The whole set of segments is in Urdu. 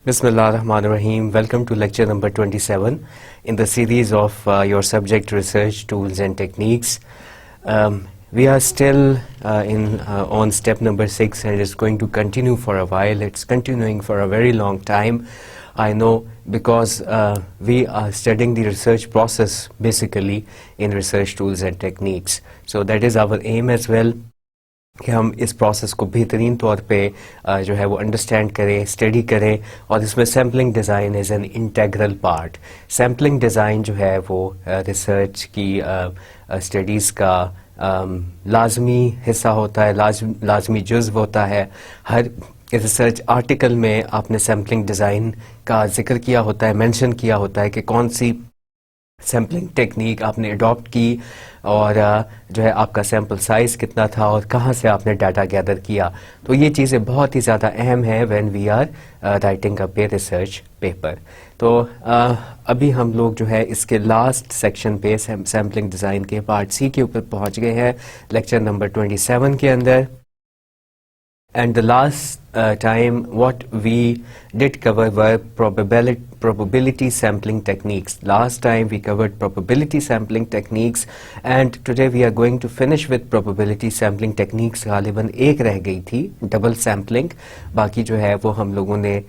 Bismillah ar-Rahman ar-Rahim. Welcome to lecture number 27 in the series of your subject research tools and techniques. We are still on step number 6 and it's going to continue for a while. It's continuing for a very long time. I know because we are studying the research process basically in research tools and techniques. So that is our aim as well. کہ ہم اس پروسیس کو بہترین طور پہ جو ہے وہ انڈرسٹینڈ کریں، اسٹڈی کریں، اور اس میں sampling design is an integral part. Sampling design جو ہے وہ ریسرچ کی اسٹڈیز کا لازمی حصہ ہوتا ہے، لازمی جزو ہوتا ہے. ہر ریسرچ آرٹیکل میں آپ نے سیمپلنگ ڈیزائن کا ذکر کیا ہوتا ہے، مینشن کیا ہوتا ہے کہ کون سی سیمپلنگ ٹیکنیک آپ نے اڈاپٹ کی اور جو ہے آپ کا سیمپل سائز کتنا تھا اور کہاں سے آپ نے ڈاٹا گیدر کیا. تو یہ چیزیں بہت ہی زیادہ اہم ہیں when we are writing up a research paper. تو ابھی ہم لوگ جو ہے اس کے لاسٹ سیکشن پہ سیمپلنگ ڈیزائن کے پارٹ سی کے اوپر پہنچ گئے ہیں لیکچر نمبر 27 کے اندر. And the last time what we did cover were probability sampling techniques. Last time we covered probability sampling techniques and today we are going to finish with probability sampling techniques. غالباً ایک رہ گئی تھی ڈبل سیمپلنگ. باقی جو ہے وہ ہم لوگوں نے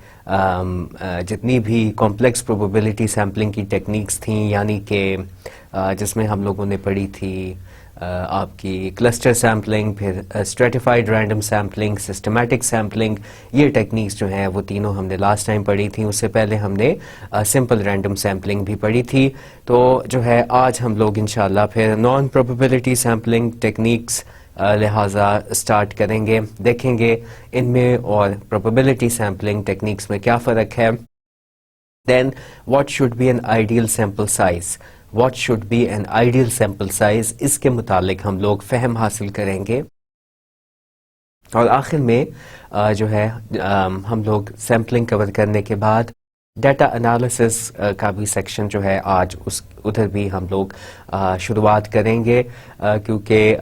جتنی بھی کمپلیکس probability sampling کی ٹیکنیکس تھیں، یعنی کہ جس میں ہم لوگوں نے پڑھی تھی آپ کی کلسٹر سیمپلنگ، پھر stratified random sampling, systematic sampling, یہ ٹیکنیکس جو ہیں وہ تینوں ہم نے لاسٹ ٹائم پڑھی تھیں. اس سے پہلے ہم نے سمپل رینڈم سیمپلنگ بھی پڑھی تھی. تو جو ہے آج ہم لوگ انشاءاللہ پھر نان پروبیبلٹی سیمپلنگ ٹیکنیکس لہٰذا اسٹارٹ کریں گے، دیکھیں گے ان میں اور پروبیبلٹی سیمپلنگ ٹیکنیکس میں کیا فرق ہے. Then what should be an ideal sample size, what should be an ideal sample size, اس کے متعلق ہم لوگ فہم حاصل کریں گے. اور آخر میں جو ہے ہم لوگ سیمپلنگ کور کرنے کے بعد ڈیٹا انالیسس کا بھی سیکشن جو ہے آج ادھر بھی ہم لوگ شروعات کریں گے، کیونکہ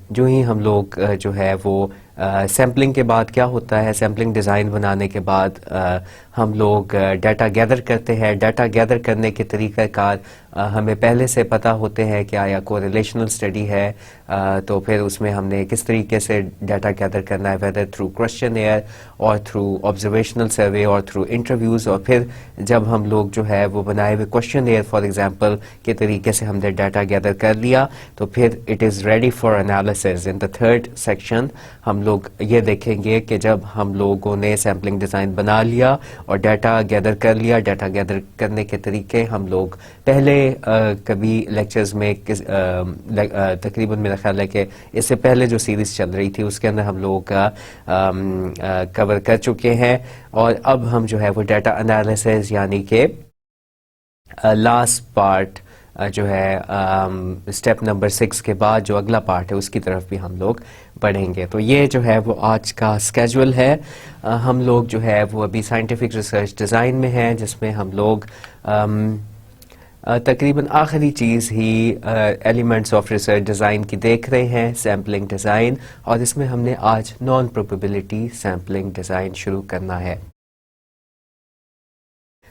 جو ہی ہم لوگ جو ہے وہ سیمپلنگ کے بعد کیا ہوتا ہے، سیمپلنگ ڈیزائن بنانے کے بعد ہم لوگ ڈیٹا گیدر کرتے ہیں. ڈیٹا گیدر کرنے کے طریقہ کار ہمیں پہلے سے پتہ ہوتے ہیں کہ آیا کو ریلیشنل اسٹڈی ہے، تو پھر اس میں ہم نے کس طریقے سے ڈیٹا گیدر کرنا ہے، ویدر تھرو کوسچن ایئر اور تھرو آبزرویشنل سروے اور تھرو انٹرویوز. اور پھر جب ہم لوگ جو ہے وہ بنائے ہوئے کوسچن ایئر فار ایگزامپل کے طریقے سے ہم نے ڈیٹا گیدر کر لیا تو پھر it is ready for analysis. In the third section ہم لوگ یہ دیکھیں گے کہ جب ہم لوگوں نے سیمپلنگ ڈیزائن بنا لیا اور ڈیٹا گیدر کر لیا، ڈیٹا گیدر کرنے کے طریقے ہم لوگ پہلے کبھی لیکچرز میں تقریباً میرا خیال ہے کہ اس سے پہلے جو سیریز چل رہی تھی اس کے اندر ہم لوگ کور کر چکے ہیں. اور اب ہم جو ہے وہ ڈیٹا انالیسز یعنی کہ لاسٹ پارٹ جو ہے اسٹیپ نمبر 6 کے بعد جو اگلا پارٹ ہے اس کی طرف بھی ہم لوگ پڑھیں گے. تو یہ جو ہے وہ آج کا اسکیجول ہے. ہم لوگ جو ہے وہ ابھی سائنٹیفک ریسرچ ڈیزائن میں ہیں، جس میں ہم لوگ تقریباً آخری چیز ہی ایلیمنٹس آف ریسرچ ڈیزائن کی دیکھ رہے ہیں، سیمپلنگ ڈیزائن، اور اس میں ہم نے آج نان پروبیبلٹی سیمپلنگ ڈیزائن شروع کرنا ہے.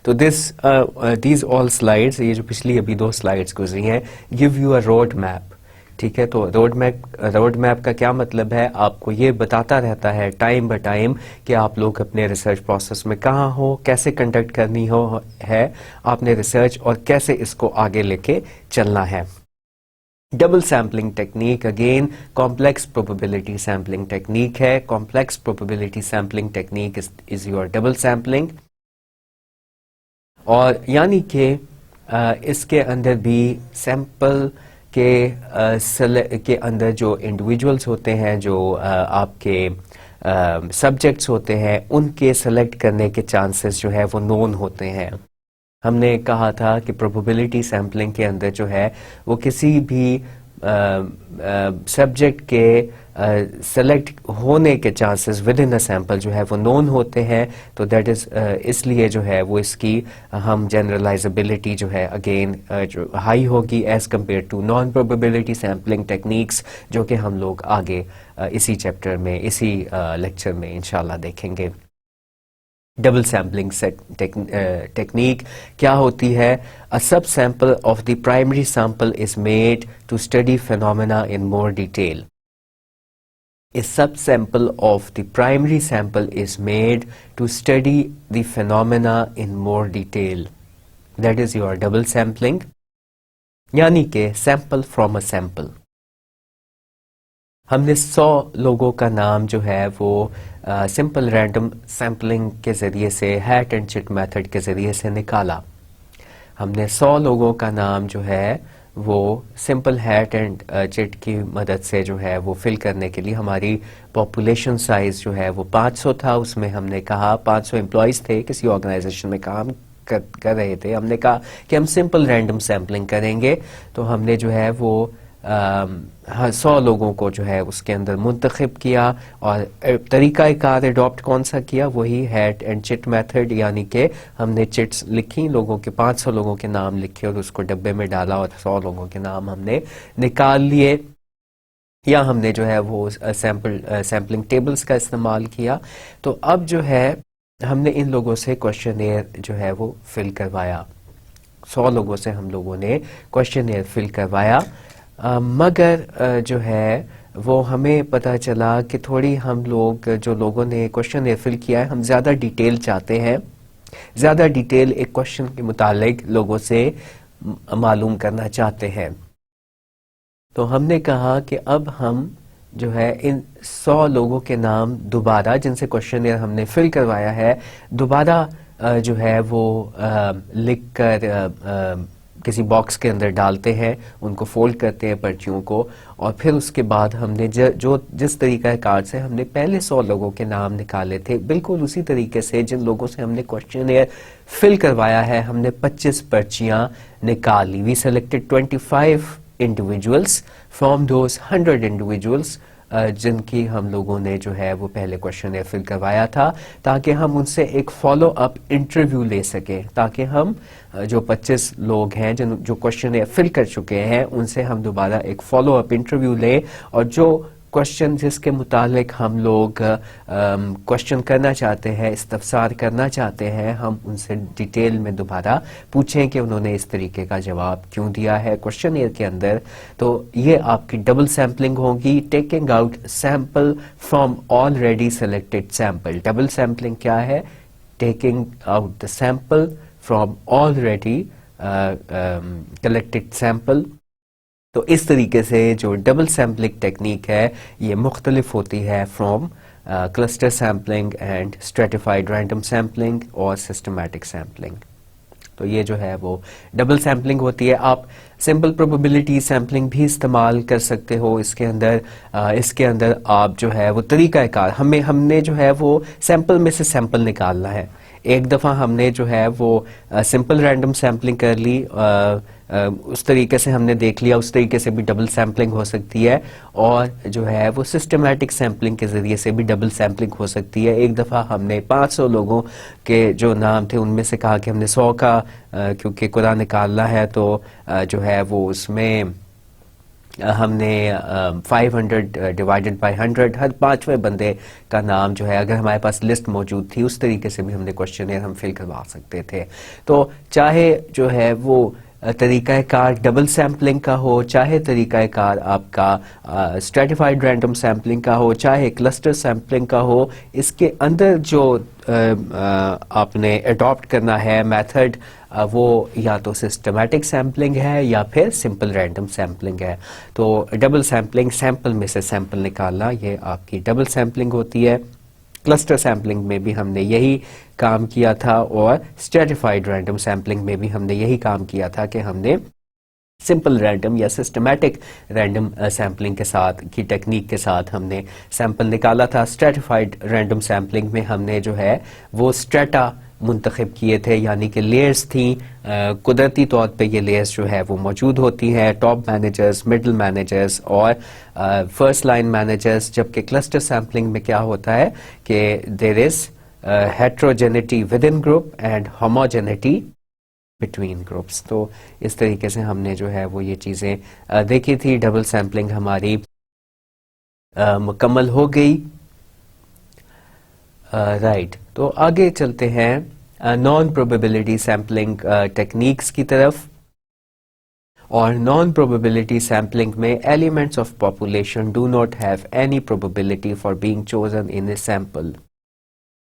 تو دیز آل سلائیڈس، یہ جو پچھلی ابھی 2 سلائیڈس گزری ہیں، give you a road map. ٹھیک ہے، تو روڈ میپ کا کیا مطلب ہے، آپ کو یہ بتاتا رہتا ہے ٹائم بائی ٹائم کہ آپ لوگ اپنے ریسرچ پروسیس میں کہاں ہو، کیسے کنڈکٹ کرنی ہے آپ نے ریسرچ، اور کیسے اس کو آگے لے کے چلنا ہے. Double sampling technique again complex probability sampling technique ہے. Complex probability sampling technique is your double sampling. اور یعنی کہ اس کے اندر بھی سیمپل کے اندر جو انڈیویجولس ہوتے ہیں، جو آپ کے سبجیکٹس ہوتے ہیں، ان کے سلیکٹ کرنے کے چانسز جو ہے وہ نون ہوتے ہیں. ہم نے کہا تھا کہ پروبیبلٹی سیمپلنگ کے اندر جو ہے وہ کسی بھی سبجیکٹ کے سلیکٹ ہونے کے chances with in a sample جو ہے وہ نون ہوتے ہیں. تو دیٹ از اس لیے جو ہے وہ اس کی ہم جنرلائزبلٹی جو ہے اگین جو ہائی ہوگی as compared to non probability sampling techniques جو کہ ہم لوگ آگے اسی چیپٹر میں اسی لیکچر میں انشاءاللہ دیکھیں گے. ڈبل سیمپلنگ ٹیکنیک کیا ہوتی ہے؟ A subsample of the primary sample is made to study phenomena in more detail. A subsample of the primary sample is made to study the phenomena in more detail. That is your double sampling. یعنی کہ sample from a sample. ہم نے 100 لوگوں کا نام جو ہے وہ سمپل رینڈم سیمپلنگ کے ذریعے سے ہیٹ اینڈ چٹ میتھڈ کے ذریعے سے نکالا. ہم نے 100 لوگوں کا نام جو ہے وہ سمپل ہیٹ اینڈ چٹ کی مدد سے جو ہے وہ فل کرنے کے لیے ہماری پاپولیشن سائز جو ہے وہ 500 تھا. اس میں ہم نے کہا 500 امپلائیز تھے کسی آرگنائزیشن میں کام کر رہے تھے. ہم نے کہا کہ ہم سمپل رینڈم سیمپلنگ کریں گے. تو ہم نے جو ہے وہ 100 لوگوں کو جو ہے اس کے اندر منتخب کیا اور طریقہ کار اڈاپٹ کون سا کیا؟ وہی ہیٹ اینڈ چٹ میتھڈ. یعنی کہ ہم نے چٹس لکھی لوگوں کے 500 لوگوں کے نام لکھے اور اس کو ڈبے میں ڈالا اور 100 لوگوں کے نام ہم نے نکال لیے. یا ہم نے جو ہے وہ سیمپلنگ ٹیبلز کا استعمال کیا. تو اب جو ہے ہم نے ان لوگوں سے کوشچنیئر جو ہے وہ فل کروایا. 100 لوگوں سے ہم لوگوں نے کوشچنیئر فل کروایا. مگر جو ہے وہ ہمیں پتہ چلا کہ تھوڑی ہم لوگ جو لوگوں نے کوشچن فل کیا ہے ہم زیادہ ڈیٹیل چاہتے ہیں. زیادہ ڈیٹیل ایک کوشچن کے متعلق لوگوں سے معلوم کرنا چاہتے ہیں. تو ہم نے کہا کہ اب ہم جو ہے ان 100 لوگوں کے نام دوبارہ جن سے کوشچن ہم نے فل کروایا ہے دوبارہ جو ہے وہ لکھ کر کسی باکس کے اندر ڈالتے ہیں. ان کو فولڈ کرتے ہیں پرچیوں کو اور پھر اس کے بعد ہم نے جس طریقہ کار سے ہم نے پہلے 100 لوگوں کے نام نکالے تھے بالکل اسی طریقے سے جن لوگوں سے ہم نے کوشچنیئر فل کروایا ہے ہم نے 25 پرچیاں نکال لی. We selected 25 individuals from those 100 individuals جن کی ہم لوگوں نے جو ہے وہ پہلے کوشچنیئر فل کروایا تھا تاکہ ہم ان سے ایک فالو اپ انٹرویو لے سکیں. تاکہ ہم جو 25 لوگ ہیں جو کوشچنیئر فل کر چکے ہیں ان سے ہم دوبارہ ایک فالو اپ انٹرویو لیں اور جو کوشچن جس کے متعلق ہم لوگ کوشچن کرنا چاہتے ہیں استفسار کرنا چاہتے ہیں ہم ان سے ڈیٹیل میں دوبارہ پوچھیں کہ انہوں نے اس طریقے کا جواب کیوں دیا ہے کوشچنیئر کے اندر. تو یہ آپ کی ڈبل سیمپلنگ ہوگی. Taking out sample from already selected sample. Double sampling کیا ہے؟ Taking out the sample from already collected sample. تو اس طریقے سے جو ڈبل سیمپلنگ ٹیکنیک ہے یہ مختلف ہوتی ہے from cluster sampling and stratified random sampling اور سسٹمیٹک سیمپلنگ. تو یہ جو ہے وہ ڈبل سیمپلنگ ہوتی ہے. آپ سمپل پروبیبلٹی سیمپلنگ بھی استعمال کر سکتے ہو. اس کے اندر آپ جو ہے وہ طریقہ کار ہم نے جو ہے وہ سیمپل میں سے سیمپل نکالنا ہے. ایک دفعہ ہم نے جو ہے وہ سمپل رینڈم سیمپلنگ کر لی اس طریقے سے ہم نے دیکھ لیا. اس طریقے سے بھی ڈبل سیمپلنگ ہو سکتی ہے اور جو ہے وہ سسٹمیٹک سیمپلنگ کے ذریعے سے بھی ڈبل سیمپلنگ ہو سکتی ہے. ایک دفعہ ہم نے 500 لوگوں کے جو نام تھے ان میں سے کہا کہ ہم نے 100 کا کیونکہ قرآن نکالنا ہے تو جو ہے وہ اس میں ہم نے 500 ڈیوائیڈڈ بائی 100 ہر 5ویں بندے کا نام جو ہے اگر ہمارے پاس لسٹ موجود تھی اس طریقے سے بھی ہم نے کوشچنیئر ہم فل کروا سکتے تھے. تو چاہے جو ہے وہ طریقہ کار ڈبل سیمپلنگ کا ہو چاہے طریقہ کار آپ کا اسٹریٹیفائڈ رینڈم سیمپلنگ کا ہو چاہے کلسٹر سیمپلنگ کا ہو اس کے اندر جو آپ نے اڈاپٹ کرنا ہے میتھڈ وہ یا تو سسٹمیٹک سیمپلنگ ہے یا پھر سمپل رینڈم سیمپلنگ ہے. تو ڈبل سیمپلنگ سیمپل میں سے سیمپل نکالنا یہ آپ کی ڈبل سیمپلنگ ہوتی ہے. کلسٹر سیمپلنگ میں بھی ہم نے یہی کام کیا تھا اور اسٹریٹیفائڈ رینڈم سیمپلنگ میں بھی ہم نے یہی کام کیا تھا کہ ہم نے سمپل رینڈم یا سسٹمیٹک رینڈم سیمپلنگ کے ساتھ کی ٹیکنیک کے ساتھ ہم نے سیمپل نکالا تھا. اسٹریٹیفائڈ رینڈم سیمپلنگ میں ہم نے جو ہے وہ اسٹریٹا منتخب کیے تھے، یعنی کہ لیئرز تھیں، قدرتی طور پہ یہ لیئرز جو ہے وہ موجود ہوتی ہیں، ٹاپ مینیجرز، مڈل مینیجرز اور فرسٹ لائن مینیجرز، جبکہ کلسٹر سیمپلنگ میں کیا ہوتا ہے کہ دیر از heterogeneity within group and homogeneity between groups. تو اس طریقے سے ہم نے جو ہے وہ یہ چیزیں دیکھی تھی. ڈبل سیمپلنگ ہماری مکمل ہو گئی. رائٹ، تو آگے چلتے ہیں نان پروبیبلٹی سیمپلنگ ٹیکنیکس کی طرف. اور نان پروبیبلٹی سیمپلنگ میں elements of population do not have any probability for being chosen in a sample.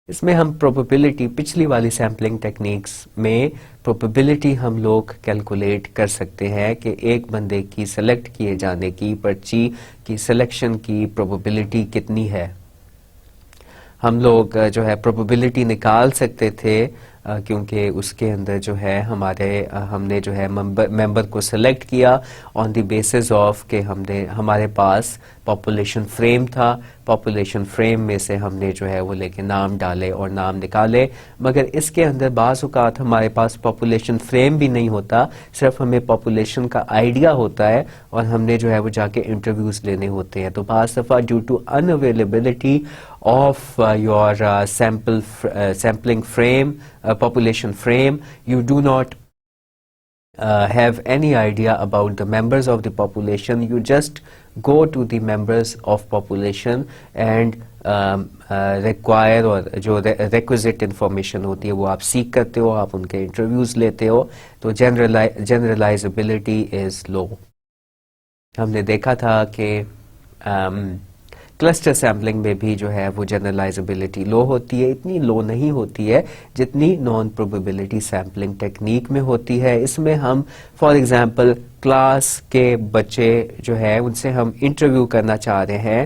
اس میں ہم پروبیبلٹی پچھلی والی سیمپلنگ ٹیکنیکس میں پروبیبلٹی ہم لوگ کیلکولیٹ کر سکتے ہیں کہ ایک بندے کی سلیکٹ کیے جانے کی، پرچی کی سلیکشن کی پروبیبلٹی کتنی ہے. ہم لوگ جو ہے پروبیبلٹی نکال سکتے تھے کیونکہ اس کے اندر جو ہے ہم نے جو ہے ممبر کو سلیکٹ کیا آن دی بیسس آف کہ ہمارے پاس پاپولیشن فریم تھا. پاپولیشن فریم میں سے ہم نے جو ہے وہ لے کے نام ڈالے اور نام نکالے. مگر اس کے اندر بعض اوقات ہمارے پاس پاپولیشن فریم بھی نہیں ہوتا، صرف ہمیں پاپولیشن کا آئیڈیا ہوتا ہے اور ہم نے جو ہے وہ جا کے انٹرویوز لینے ہوتے ہیں. تو بعض دفعہ due to unavailability of your sampling frame, population frame, you do not have any idea about the members of the population. You just go to the members of population and require اور جو requisite information ہوتی ہے وہ آپ سیکھ کرتے ہو، آپ ان کے انٹرویوز لیتے ہو. تو generalizability is low. ہم نے دیکھا تھا کہ کلسٹر سیمپلنگ میں بھی جو ہے وہ جنرلائزبلٹی لو ہوتی ہے. اتنی لو نہیں ہوتی ہے جتنی نان پروبیبلٹی سیمپلنگ ٹیکنیک میں ہوتی ہے. اس میں ہم فار ایگزامپل کلاس کے بچے جو ہے ان سے ہم انٹرویو کرنا چاہ رہے ہیں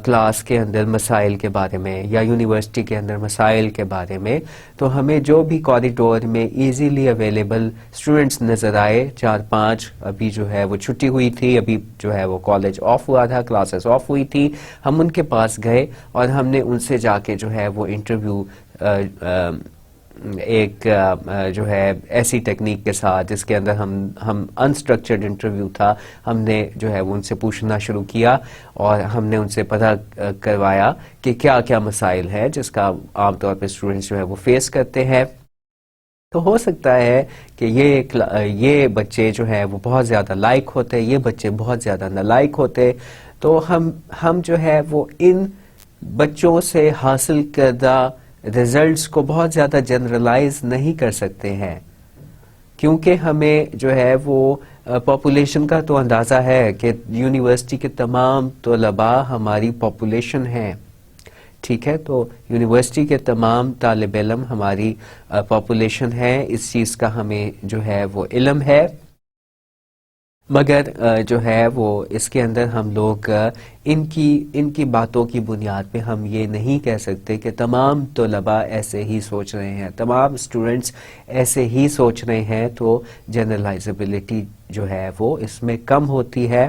کلاس کے اندر مسائل کے بارے میں یا یونیورسٹی کے اندر مسائل کے بارے میں. تو ہمیں جو بھی کوریڈور میں ایزیلی اویلیبل اسٹوڈنٹس نظر آئے، 4-5 ابھی جو ہے وہ چھٹی ہوئی تھی، ابھی جو ہے وہ کالج آف ہوا تھا، کلاسز آف ہوئی تھی، ہم ان کے پاس گئے اور ہم نے ان سے جا کے جو ہے وہ انٹرویو ایک جو ہے ایسی ٹیکنیک کے ساتھ جس کے اندر ہم انسٹرکچرڈ انٹرویو تھا، ہم نے جو ہے وہ ان سے پوچھنا شروع کیا اور ہم نے ان سے پتہ کروایا کہ کیا کیا مسائل ہیں جس کا عام طور پہ اسٹوڈنٹس جو ہے وہ فیس کرتے ہیں. تو ہو سکتا ہے کہ یہ بچے جو ہے وہ بہت زیادہ لائق ہوتے، یہ بچے بہت زیادہ نالائق ہوتے. تو ہم جو ہے وہ ان بچوں سے حاصل کردہ ریزلٹس کو بہت زیادہ جنرلائز نہیں کر سکتے ہیں، کیونکہ ہمیں جو ہے وہ پاپولیشن کا تو اندازہ ہے کہ یونیورسٹی کے تمام طلباء ہماری پاپولیشن ہیں. ٹھیک ہے، تو یونیورسٹی کے تمام طالب علم ہماری پاپولیشن ہے، اس چیز کا ہمیں جو ہے وہ علم ہے. مگر جو ہے وہ اس کے اندر ہم لوگ ان کی باتوں کی بنیاد پہ ہم یہ نہیں کہہ سکتے کہ تمام طلباء ایسے ہی سوچ رہے ہیں، تمام اسٹوڈنٹس ایسے ہی سوچ رہے ہیں. تو جنرلائزبلٹی جو ہے وہ اس میں کم ہوتی ہے.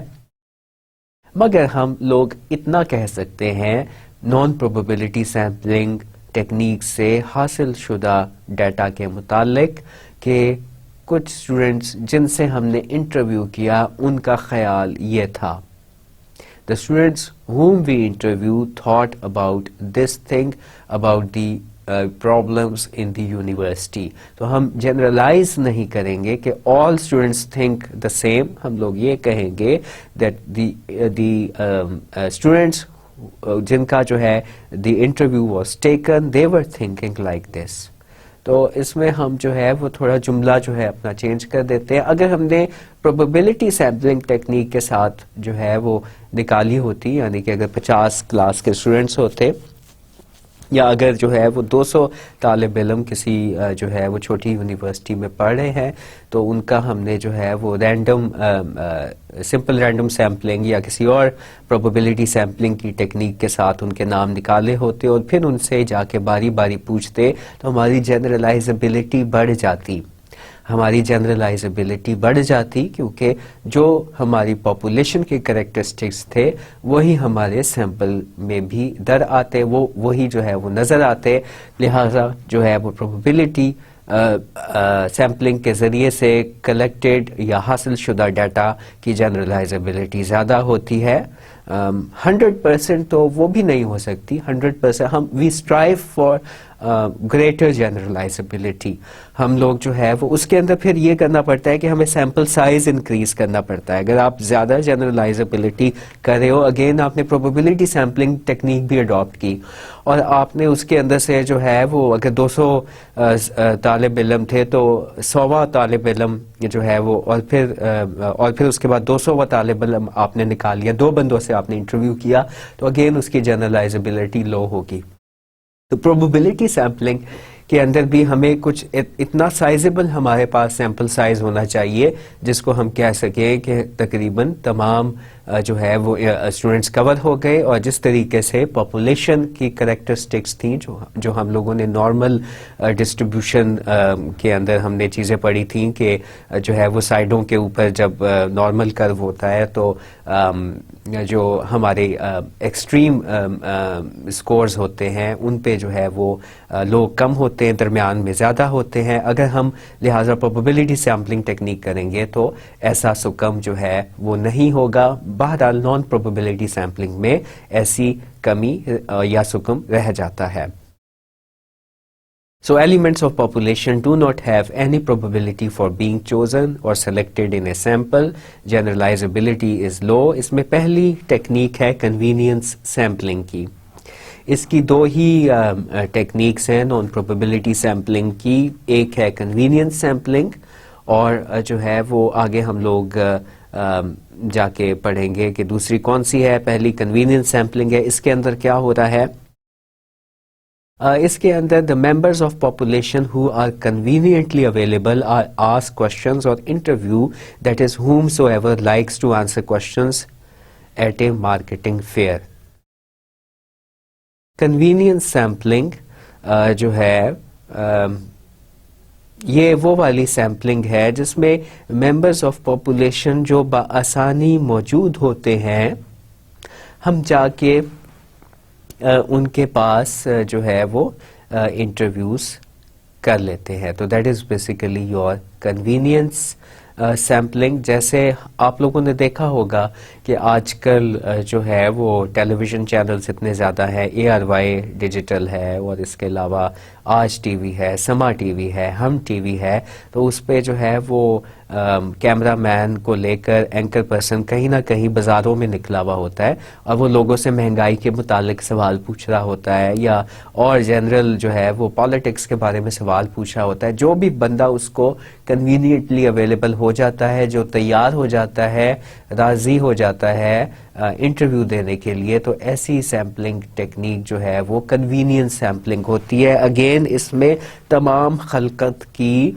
مگر ہم لوگ اتنا کہہ سکتے ہیں نان پروبیبلٹی سیمپلنگ ٹیکنیک سے حاصل شدہ ڈیٹا کے متعلق کہ کچھ اسٹوڈنٹس جن سے ہم نے انٹرویو کیا ان کا خیال یہ تھا. The students whom we interviewed thought about this thing, about the problems in the university. تو ہم generalize نہیں کریں گے کہ all students think the same. ہم لوگ یہ کہیں گے that the students جن کا جو ہے the interview was taken, they were thinking like this. تو اس میں ہم جو ہے وہ تھوڑا جملہ جو ہے اپنا چینج کر دیتے ہیں. اگر ہم نے پروبیبلٹی سیمپلنگ ٹیکنیک کے ساتھ جو ہے وہ نکالی ہوتی، یعنی کہ اگر 50 کلاس کے اسٹوڈنٹس ہوتے یا اگر جو ہے وہ 200 طالب علم کسی جو ہے وہ چھوٹی یونیورسٹی میں پڑھ رہے ہیں تو ان کا ہم نے جو ہے وہ سمپل رینڈم سیمپلنگ یا کسی اور پروبیبلٹی سیمپلنگ کی ٹیکنیک کے ساتھ ان کے نام نکالے ہوتے اور پھر ان سے جا کے باری باری پوچھتے تو ہماری جنرلائزبلٹی بڑھ جاتی. ہماری جنرلائزبلٹی بڑھ جاتی، کیونکہ جو ہماری پاپولیشن کے کریکٹرسٹکس تھے وہی ہمارے سیمپل میں بھی در آتے، وہی جو ہے وہ نظر آتے، لہٰذا جو ہے وہ پروبیبلٹی سیمپلنگ کے ذریعے سے کلیکٹڈ یا حاصل شدہ ڈیٹا کی جنرلائزبلٹی زیادہ ہوتی ہے. 100% تو وہ بھی نہیں ہو سکتی. 100% وی اسٹرائیو فار گریٹر جنرلائزبلٹی. ہم لوگ جو ہے وہ اس کے اندر پھر یہ کرنا پڑتا ہے کہ ہمیں سیمپل سائز انکریز کرنا پڑتا ہے. اگر آپ زیادہ جنرلائزبلٹی کر رہے ہو، اگین آپ نے پروبیبلٹی سیمپلنگ ٹیکنیک بھی اڈاپٹ کی اور آپ نے اس کے اندر سے جو ہے وہ اگر 200 طالب علم تھے تو 100واں طالب علم جو ہے وہ اور پھر اس کے بعد 200واں طالب علم آپ نے نکال لیا، 2 بندوں سے آپ نے انٹرویو کیا، تو اگین اس کی جنرلائزبلٹی لو ہوگی. تو پروبیبلٹی سیمپلنگ کے اندر بھی ہمیں کچھ اتنا سائزبل ہمارے پاس سیمپل سائز ہونا چاہیے جس کو ہم کہہ سکیں کہ تقریباً تمام جو ہے وہ اسٹوڈنٹس کور ہو گئے، اور جس طریقے سے پاپولیشن کی کریکٹرسٹکس تھیں جو ہم لوگوں نے نارمل ڈسٹریبیوشن کے اندر ہم نے چیزیں پڑھی تھیں کہ جو ہے وہ سائڈوں کے اوپر جب نارمل کرو ہوتا ہے تو جو ہمارے ایکسٹریم اسکورز ہوتے ہیں ان پہ جو ہے وہ لوگ کم ہوتے ہیں، درمیان میں زیادہ ہوتے ہیں. اگر ہم لہٰذا پروبیبلٹی سیمپلنگ ٹیکنیک کریں گے تو ایسا سکم جو ہے وہ نہیں ہوگا. بہرحال نان پروبیبلٹی سیمپلنگ میں ایسی کمی یا سکم رہ جاتا ہے. So elements of population do not have any probability for being chosen or selected in a sample. Generalizability is low. اس میں پہلی ٹیکنیک ہے کنوینئنس سیمپلنگ کی. اس کی 2 ہی ٹیکنیکس ہیں نان پروبیبلٹی سیمپلنگ کی. ایک ہے کنوینئنس سیمپلنگ اور جو ہے وہ آگے ہم لوگ جا کے پڑھیں گے کہ دوسری کون سی ہے. پہلی کنوینئنس سیمپلنگ ہے. اس کے اندر کیا ہو رہا ہے؟ اس کے اندر the members of population who are conveniently available are asked questions or interview, that is whomsoever likes to answer questions at a marketing fair. Convenience sampling جو ہے یہ وہ والی سیمپلنگ ہے جس میں ممبرز آف پاپولیشن جو بآسانی موجود ہوتے ہیں ہم جا کے ان کے پاس جو ہے وہ انٹرویوز کر لیتے ہیں. تو that is basically your convenience sampling. جیسے آپ لوگوں نے دیکھا ہوگا کہ آج کل جو ہے وہ ٹیلی ویژن چینلز اتنے زیادہ ہیں. ARY ڈیجیٹل ہے اور اس کے علاوہ آج ٹی وی ہے، سما ٹی وی ہے، ہم ٹی وی ہے. تو اس پہ جو ہے وہ کیمرہ مین کو لے کر اینکر پرسن کہیں نہ کہیں بازاروں میں نکلا ہوا ہوتا ہے اور وہ لوگوں سے مہنگائی کے متعلق سوال پوچھ رہا ہوتا ہے یا اور جنرل جو ہے وہ پالیٹکس کے بارے میں سوال پوچھ رہا ہوتا ہے. جو بھی بندہ اس کو کنوینئنٹلی اویلیبل ہو جاتا ہے، جو تیار ہو جاتا ہے، راضی ہو جاتا ہے انٹرویو دینے کے لیے، تو ایسی سیمپلنگ ٹیکنیک جو ہے وہ کنوینئنس سیمپلنگ ہوتی ہے. اگین اس میں تمام خلقت کی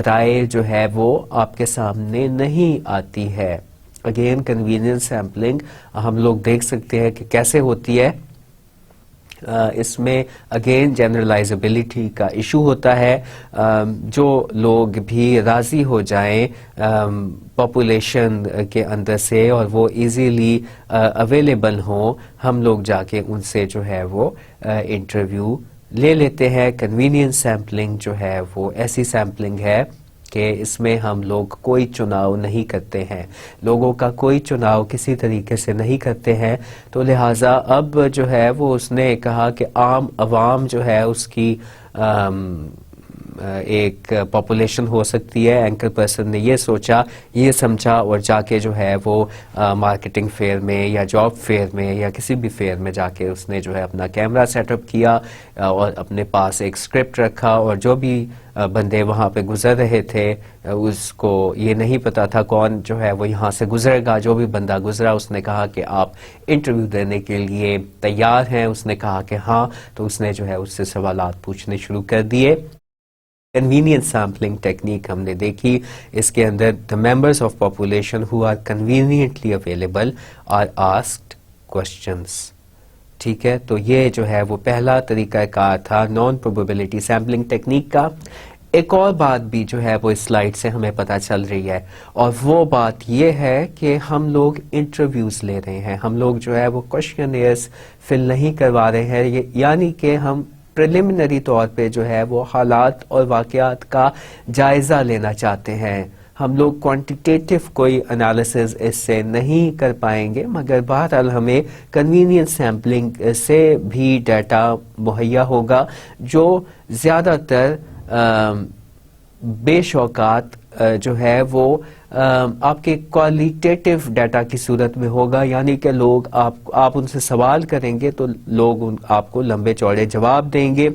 رائے جو ہے وہ آپ کے سامنے نہیں آتی ہے. اگین کنوینئنس سیمپلنگ ہم لوگ دیکھ سکتے ہیں کہ کیسے ہوتی ہے. اس میں اگین جنرلائزبلٹی کا ایشو ہوتا ہے. جو لوگ بھی راضی ہو جائیں پاپولیشن کے اندر سے اور وہ ایزیلی اویلیبل ہوں، ہم لوگ جا کے ان سے جو ہے وہ انٹرویو لے لیتے ہیں. کنوینئنس سیمپلنگ جو ہے وہ ایسی سیمپلنگ ہے کہ اس میں ہم لوگ کوئی چناؤ نہیں کرتے ہیں، لوگوں کا کوئی چناؤ کسی طریقے سے نہیں کرتے ہیں. تو لہٰذا اب جو ہے وہ اس نے کہا کہ عام عوام جو ہے اس کی ایک پاپولیشن ہو سکتی ہے. اینکر پرسن نے یہ سوچا، یہ سمجھا اور جا کے جو ہے وہ مارکیٹنگ فیئر میں یا جاب فیئر میں یا کسی بھی فیئر میں جا کے اس نے جو ہے اپنا کیمرہ سیٹ اپ کیا اور اپنے پاس ایک اسکرپٹ رکھا، اور جو بھی بندے وہاں پہ گزر رہے تھے اس کو یہ نہیں پتا تھا کون جو ہے وہ یہاں سے گزرے گا. جو بھی بندہ گزرا اس نے کہا کہ آپ انٹرویو دینے کے لیے تیار ہیں؟ اس نے کہا کہ ہاں. تو اس نے جو ہے اس سے سوالات پوچھنے شروع کر دیے. کنوینئنس سیمپلنگ ٹیکنیک ہم نے دیکھی. اس کے اندر the members of population who are conveniently available are asked questions. ٹھیک ہے، تو یہ جو ہے وہ پہلا طریقہ کار تھا نان پروبیبلٹی سیمپلنگ ٹیکنیک کا. ایک اور بات بھی جو ہے وہ اس سلائیڈ سے ہمیں پتہ چل رہی ہے، اور وہ بات یہ ہے کہ ہم لوگ انٹرویوز لے رہے ہیں، ہم لوگ جو ہے وہ کوشچنئرز فل نہیں کروا رہے ہیں، یعنی کہ ہم پریلیمنری طور پہ جو ہے وہ حالات اور واقعات کا جائزہ لینا چاہتے ہیں. ہم لوگ کوانٹیٹیو کوئی انالیسز اس سے نہیں کر پائیں گے، مگر بہرحال ہمیں کنوینئنس سیمپلنگ سے بھی ڈیٹا مہیا ہوگا جو زیادہ تر بے شوقات جو ہے وہ آپ کے کوالیٹیٹیو ڈیٹا کی صورت میں ہوگا، یعنی کہ لوگ آپ ان سے سوال کریں گے تو لوگ آپ کو لمبے چوڑے جواب دیں گے.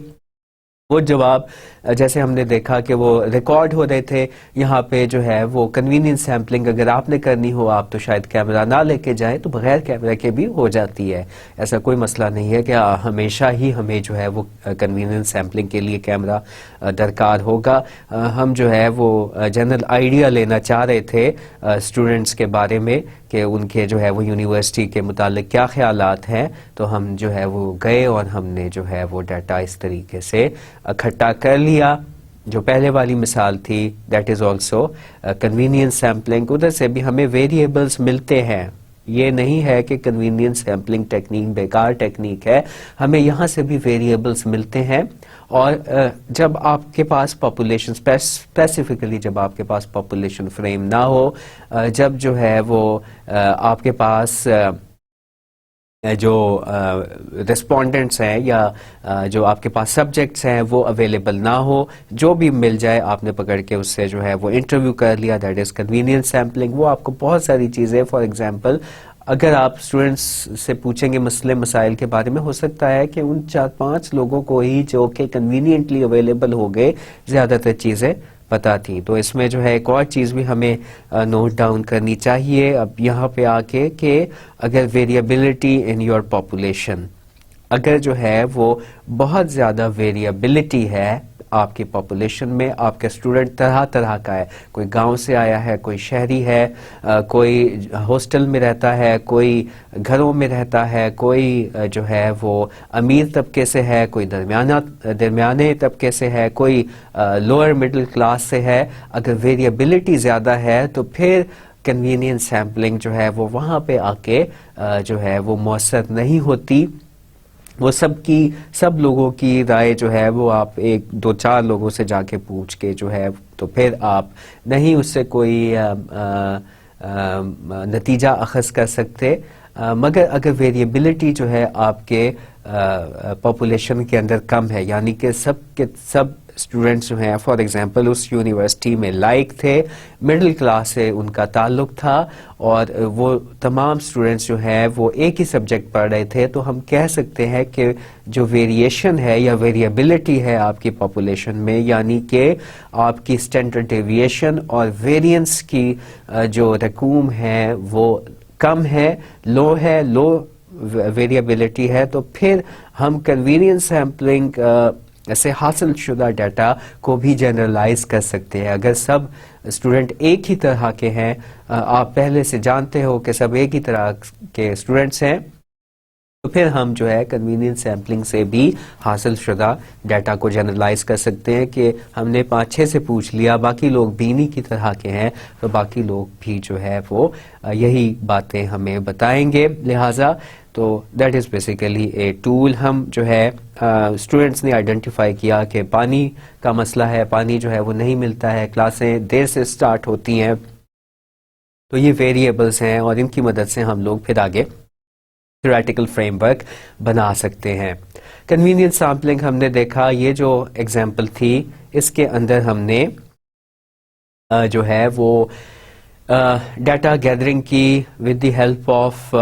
وہ جواب جیسے ہم نے دیکھا کہ وہ ریکارڈ ہو رہے تھے، یہاں پہ جو ہے وہ کنوینئنس سیمپلنگ اگر آپ نے کرنی ہو، آپ تو شاید کیمرہ نہ لے کے جائیں تو بغیر کیمرہ کے بھی ہو جاتی ہے. ایسا کوئی مسئلہ نہیں ہے کہ ہمیشہ ہی ہمیں جو ہے وہ کنوینئنس سیمپلنگ کے لیے کیمرہ درکار ہوگا. ہم جو ہے وہ جنرل آئیڈیا لینا چاہ رہے تھے اسٹوڈنٹس کے بارے میں کہ ان کے جو ہے وہ یونیورسٹی کے متعلق کیا خیالات ہیں، تو ہم جو ہے وہ گئے اور ہم نے جو ہے وہ ڈیٹا اس طریقے سے اکٹھا کر لیا. جو پہلے والی مثال تھی that is also convenience sampling, ادھر سے بھی ہمیں ویریبلس ملتے ہیں. یہ نہیں ہے کہ کنوینئنس سیمپلنگ ٹیکنیک بیکار ٹیکنیک ہے، ہمیں یہاں سے بھی ویریبلس ملتے ہیں. اور جب آپ کے پاس پاپولیشن اسپیسیفکلی جب آپ کے پاس پاپولیشن فریم نہ ہو، جب جو ہے وہ آپ کے پاس جو ریسپونڈنٹس ہیں یا جو آپ کے پاس سبجیکٹس ہیں وہ اویلیبل نہ ہو، جو بھی مل جائے آپ نے پکڑ کے اس سے جو ہے وہ انٹرویو کر لیا، دیٹ از کنوینئنس سیمپلنگ. وہ آپ کو بہت ساری چیزیں، فار ایگزامپل اگر آپ اسٹوڈنٹس سے پوچھیں گے مسائل کے بارے میں، ہو سکتا ہے کہ ان 4-5 لوگوں کو ہی جو کہ کنوینئنٹلی اویلیبل ہو گئے زیادہ تر چیزیں پتا تھی. تو اس میں جو ہے ایک اور چیز بھی ہمیں نوٹ ڈاؤن کرنی چاہیے اب یہاں پہ آ کے کہ اگر ویریبلٹی ان یور پاپولیشن، اگر جو ہے وہ بہت زیادہ ویریبلٹی ہے آپ کی پاپولیشن میں، آپ کا اسٹوڈنٹ طرح طرح کا ہے، کوئی گاؤں سے آیا ہے، کوئی شہری ہے، کوئی ہاسٹل میں رہتا ہے، کوئی گھروں میں رہتا ہے، کوئی جو ہے وہ امیر طبقے سے ہے، کوئی درمیانے طبقے سے ہے، کوئی لوئر مڈل کلاس سے ہے. اگر ویریبلٹی زیادہ ہے تو پھر کنوینئنس سیمپلنگ جو ہے وہ وہاں پہ آ کے جو ہے وہ مؤثر نہیں ہوتی. وہ سب لوگوں کی رائے جو ہے وہ آپ 1-2-4 لوگوں سے جا کے پوچھ کے جو ہے تو پھر آپ نہیں اس سے کوئی نتیجہ اخذ کر سکتے. مگر اگر ویریبلٹی جو ہے آپ کے پاپولیشن کے اندر کم ہے، یعنی کہ سب اسٹوڈنٹس جو ہیں فار ایگزامپل اس یونیورسٹی میں لائق تھے، مڈل کلاس سے ان کا تعلق تھا، اور وہ تمام اسٹوڈنٹس جو ہیں وہ ایک ہی سبجیکٹ پڑھ رہے تھے، تو ہم کہہ سکتے ہیں کہ جو ویریشن ہے یا ویریبلٹی ہے آپ کی پاپولیشن میں، یعنی کہ آپ کی اسٹینڈرڈ ڈیویشن اور ویریئنس کی جو رقوم ہے وہ کم ہے، لو ویریبلٹی ہے، تو پھر ہم کنوینئنس سیمپلنگ سے حاصل شدہ ڈیٹا کو بھی جنرلائز کر سکتے ہیں. اگر سب اسٹوڈنٹ ایک ہی طرح کے ہیں، آپ پہلے سے جانتے ہو کہ سب ایک ہی طرح کے اسٹوڈنٹس ہیں، تو پھر ہم جو ہے کنوینئنس سیمپلنگ سے بھی حاصل شدہ ڈیٹا کو جنرلائز کر سکتے ہیں کہ ہم نے 5-6 سے پوچھ لیا، باقی لوگ بھی انہی کی طرح کے ہیں، تو باقی لوگ بھی جو ہے وہ یہی باتیں ہمیں بتائیں گے. لہٰذا تو that is basically a tool. ہم جو ہے اسٹوڈنٹس نے آئیڈینٹیفائی کیا کہ پانی کا مسئلہ ہے، پانی جو ہے وہ نہیں ملتا ہے، کلاسیں دیر سے سٹارٹ ہوتی ہیں، تو یہ ویریبلس ہیں اور ان کی مدد سے ہم لوگ پھر آگے تھیوریٹیکل فریم ورک بنا سکتے ہیں. کنوینئنس سیمپلنگ ہم نے دیکھا، یہ جو ایگزامپل تھی اس کے اندر ہم نے جو ہے وہ ڈیٹا گیدرنگ کی with the help of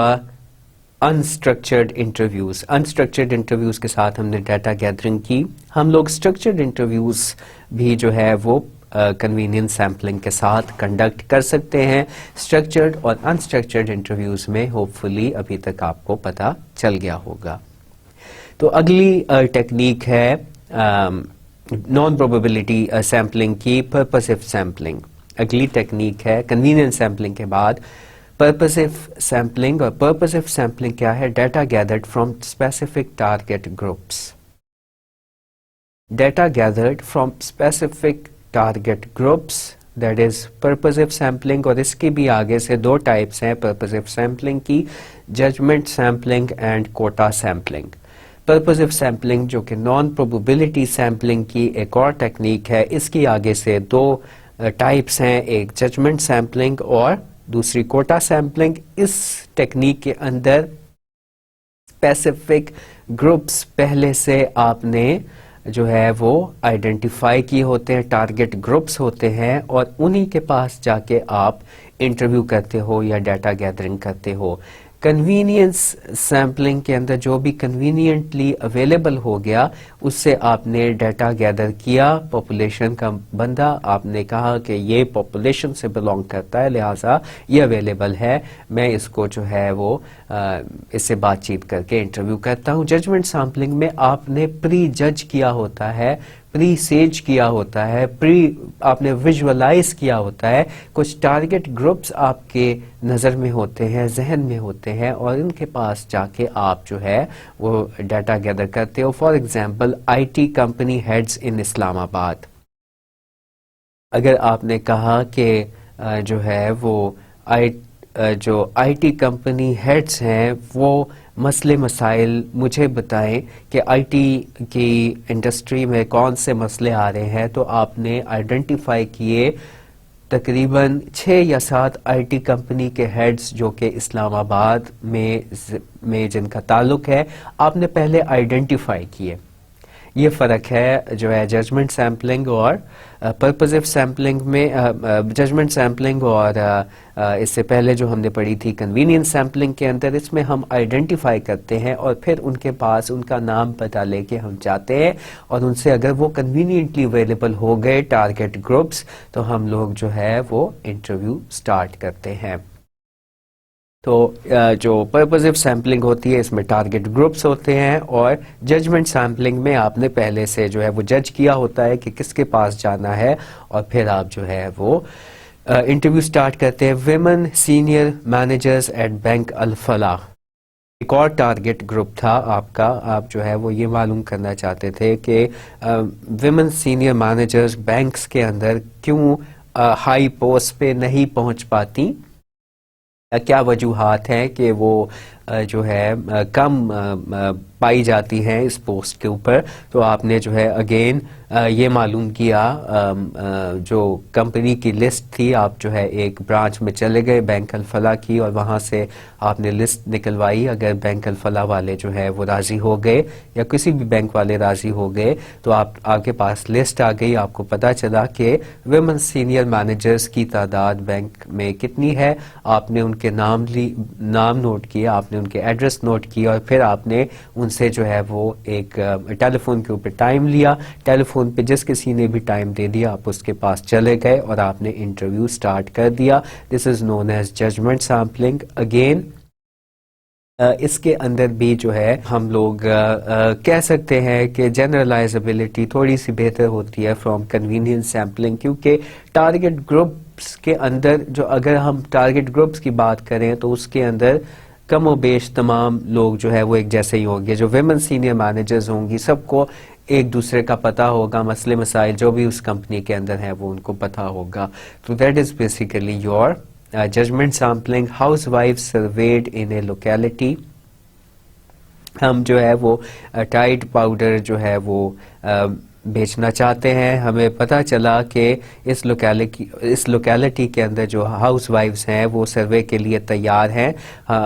unstructured interviews کے ساتھ ہم نے ڈیٹا گیدرنگ کی. ہم لوگ اسٹرکچرڈ انٹرویوز بھی جو ہے وہ کنوینئنس سیمپلنگ کے ساتھ کنڈکٹ کر سکتے ہیں. اسٹرکچرڈ اور انسٹرکچرڈ انٹرویوز میں ہوپ فلی ابھی تک آپ کو پتہ چل گیا ہوگا. تو اگلی ٹیکنیک ہے نان پروبیبلٹی سیمپلنگ کی، پرپسو سیمپلنگ. اگلی ٹیکنیک ہے کنوینئنس سیمپلنگ کے بعد پرپسو سیمپلنگ. اور پرپسو سیمپلنگ کیا ہے؟ Data gathered from specific target groups. data gathered from specific target groups, that is purposive sampling. اور اس کی بھی آگے سے دو ٹائپس ہیں purposive sampling کی, judgment sampling and quota sampling. purposive sampling جو کہ non probability sampling کی ایک اور ٹیکنیک ہے, اس کی آگے سے دو ٹائپس ہیں, ایک judgment sampling اور دوسری quota sampling. اس ٹیکنیک کے اندر اسپیسیفک گروپس پہلے سے آپ نے جو ہے وہ آئیڈینٹیفائی کیے ہوتے ہیں, ٹارگٹ گروپس ہوتے ہیں, اور انہی کے پاس جا کے آپ انٹرویو کرتے ہو یا ڈیٹا گیدرنگ کرتے ہو. کنوینئنس سیمپلنگ کے اندر جو بھی کنوینئنٹلی اویلیبل ہو گیا اس سے آپ نے ڈیٹا گیدر کیا, پاپولیشن کا بندہ, آپ نے کہا کہ یہ پاپولیشن سے بلانگ کرتا ہے لہٰذا یہ اویلیبل ہے, میں اس کو جو ہے وہ اس سے بات چیت کر کے انٹرویو کرتا ہوں. ججمنٹ سیمپلنگ میں آپ نے پری جج کیا ہوتا ہے, پری سیج کیا ہوتا ہے, آپ نے ویژولائز کیا ہوتا ہے, کچھ ٹارگٹ گروپس آپ کے نظر میں ہوتے ہیں, ذہن میں ہوتے ہیں, اور ان کے پاس جا کے آپ جو ہے وہ ڈیٹا گیدر کرتے ہو. For example I T company heads in Islamabad. اگر آپ نے کہا کہ جو ہے وہ جو آئی ٹی کمپنی ہیڈز ہیں وہ مسئلے مسائل مجھے بتائیں کہ آئی ٹی کی انڈسٹری میں کون سے مسئلے آ رہے ہیں, تو آپ نے آئیڈینٹیفائی کیے تقریباً 6 یا 7 آئی ٹی کمپنی کے ہیڈز جو کہ اسلام آباد میں جن کا تعلق ہے, آپ نے پہلے آئیڈینٹیفائی کیے. یہ فرق ہے جو ہے ججمنٹ سیمپلنگ اور پرپزیو سیمپلنگ میں. ججمنٹ سیمپلنگ اور اس سے پہلے جو ہم نے پڑھی تھی کنوینئنس سیمپلنگ کے اندر, اس میں ہم آئیڈینٹیفائی کرتے ہیں اور پھر ان کے پاس ان کا نام پتہ لے کے ہم جاتے ہیں, اور ان سے اگر وہ کنوینئنٹلی اویلیبل ہو گئے ٹارگٹ گروپس تو ہم لوگ جو ہے وہ انٹرویو سٹارٹ کرتے ہیں. تو جو پرپزیو سیمپلنگ ہوتی ہے اس میں ٹارگٹ گروپس ہوتے ہیں, اور ججمنٹ سیمپلنگ میں آپ نے پہلے سے جو ہے وہ جج کیا ہوتا ہے کہ کس کے پاس جانا ہے, اور پھر آپ جو ہے وہ انٹرویو سٹارٹ کرتے ہیں. Women senior managers at Bank Alfalah ایک اور ٹارگٹ گروپ تھا آپ کا. آپ جو ہے وہ یہ معلوم کرنا چاہتے تھے کہ ویمن سینئر مینیجرز بینکس کے اندر کیوں ہائی پوسٹ پہ نہیں پہنچ پاتی, کیا وجوہات ہیں کہ وہ جو ہے کم پائی جاتی ہیں اس پوسٹ کے اوپر. تو آپ نے جو ہے اگین یہ معلوم کیا, جو کمپنی کی لسٹ تھی, آپ جو ہے ایک برانچ میں چلے گئے بینک الفلاح کی, اور وہاں سے آپ نے لسٹ نکلوائی. اگر بینک الفلاح والے جو ہے وہ راضی ہو گئے یا کسی بھی بینک والے راضی ہو گئے تو آپ کے پاس لسٹ آ گئی, آپ کو پتا چلا کہ ویمن سینئر مینیجرز کی تعداد بینک میں کتنی ہے. آپ نے ان کے نام نوٹ کیا, آپ نے ان کے ایڈریس نوٹ کیا, اور پھر آپ نے ان سے جو ہے وہ ایک ٹیلی فون کے اوپر ٹائم لیا. ٹیلی فون پہ جس کسی نے بھی ٹائم دے دیا آپ اس کے پاس چلے گئے اور آپ نے انٹرویو سٹارٹ کر دیا. This is known as judgement sampling. Again اس کے اندر بھی جو ہے ہم لوگ کہہ سکتے ہیں کہ جنرلائزبلٹی تھوڑی سی بہتر ہوتی ہے فرام کنوینئنس سیمپلنگ, کیونکہ ٹارگٹ گروپس کے اندر جو اگر ہم ٹارگٹ گروپس کی بات کریں تو اس کے اندر کم و بیش تمام لوگ جو ہے وہ ایک جیسے ہی ہوں گے. جو ویمن سینئر مینیجرز ہوں گی سب کو ایک دوسرے کا پتہ ہوگا, مسئلے مسائل جو بھی اس کمپنی کے اندر ہیں وہ ان کو پتہ ہوگا. تو that is basically your judgment sampling. Housewife surveyed in a locality, ہم جو ہے وہ ٹائڈ پاؤڈر جو ہے وہ بیچنا چاہتے ہیں. ہمیں پتہ چلا کہ اس لوکیلٹی کے اندر جو ہاؤس وائفز ہیں وہ سروے کے لیے تیار ہیں.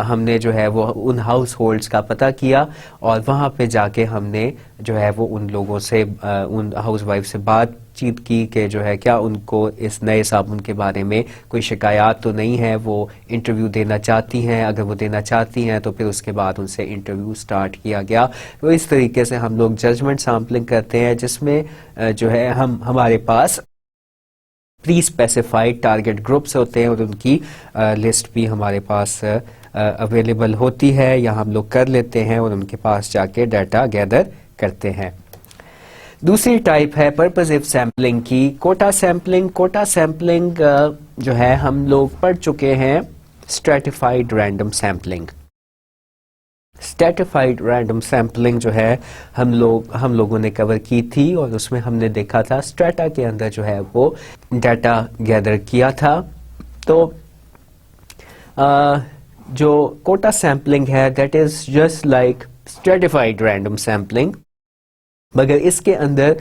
ہم نے جو ہے وہ ان ہاؤس ہولڈز کا پتہ کیا, اور وہاں پہ جا کے ہم نے جو ہے وہ ان لوگوں سے ان ہاؤس وائف سے بات چیت کی کہ جو ہے کیا ان کو اس نئے صابن کے بارے میں کوئی شکایات تو نہیں ہے, وہ انٹرویو دینا چاہتی ہیں. اگر وہ دینا چاہتی ہیں تو پھر اس کے بعد ان سے انٹرویو سٹارٹ کیا گیا. تو اس طریقے سے ہم لوگ ججمنٹ سیمپلنگ کرتے ہیں جس میں جو ہے ہمارے پاس پری اسپیسیفائڈ ٹارگٹ گروپس ہوتے ہیں اور ان کی لسٹ بھی ہمارے پاس اویلیبل ہوتی ہے یا ہم لوگ کر لیتے ہیں اور ان کے پاس جا کے ڈیٹا گیدر کرتے ہیں. دوسری ٹائپ ہے پرپزیو سیمپلنگ کی, کوٹا سیمپلنگ. کوٹا سیمپلنگ جو ہے ہم لوگ پڑھ چکے ہیں stratified random sampling. Stratified random sampling جو ہے ہم لوگوں نے کور کی تھی، اور اس میں ہم نے دیکھا تھا اسٹریٹا کے اندر جو ہے وہ ڈیٹا گیدر کیا تھا. تو جو کوٹا سیمپلنگ ہے that is just like stratified random sampling, مگر اس کے اندر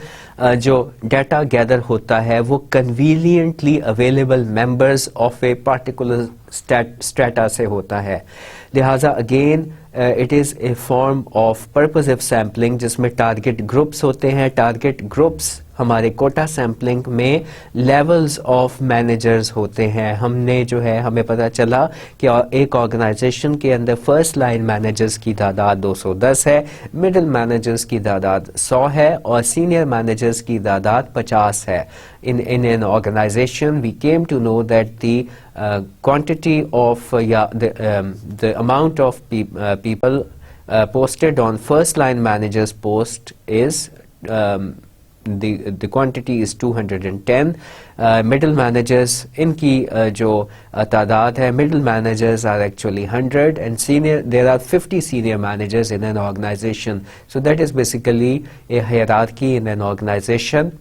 جو ڈیٹا گیدر ہوتا ہے وہ conveniently available members of a particular strata سے ہوتا ہے. لہٰذا again it is a form of purposive sampling جس میں ٹارگٹ گروپس ہوتے ہیں. ٹارگٹ گروپس ہمارے کوٹا سیمپلنگ میں لیولز آف مینیجرز ہوتے ہیں. ہم نے جو ہے ہمیں پتہ چلا کہ ایک آرگنائزیشن کے اندر فرسٹ لائن مینیجرز کی تعداد 210 ہے، مڈل مینیجرز کی تعداد 100 ہے، اور سینئر مینیجرز کی تعداد 50 ہے. In an organization, we came to know that the quantity of the amount of people posted on first line managers post is the quantity is 210. Middle managers ان کی جو تعداد ہے middle managers are actually 100 and there are 50 senior managers in an organization. So that is basically a hierarchy in an organization.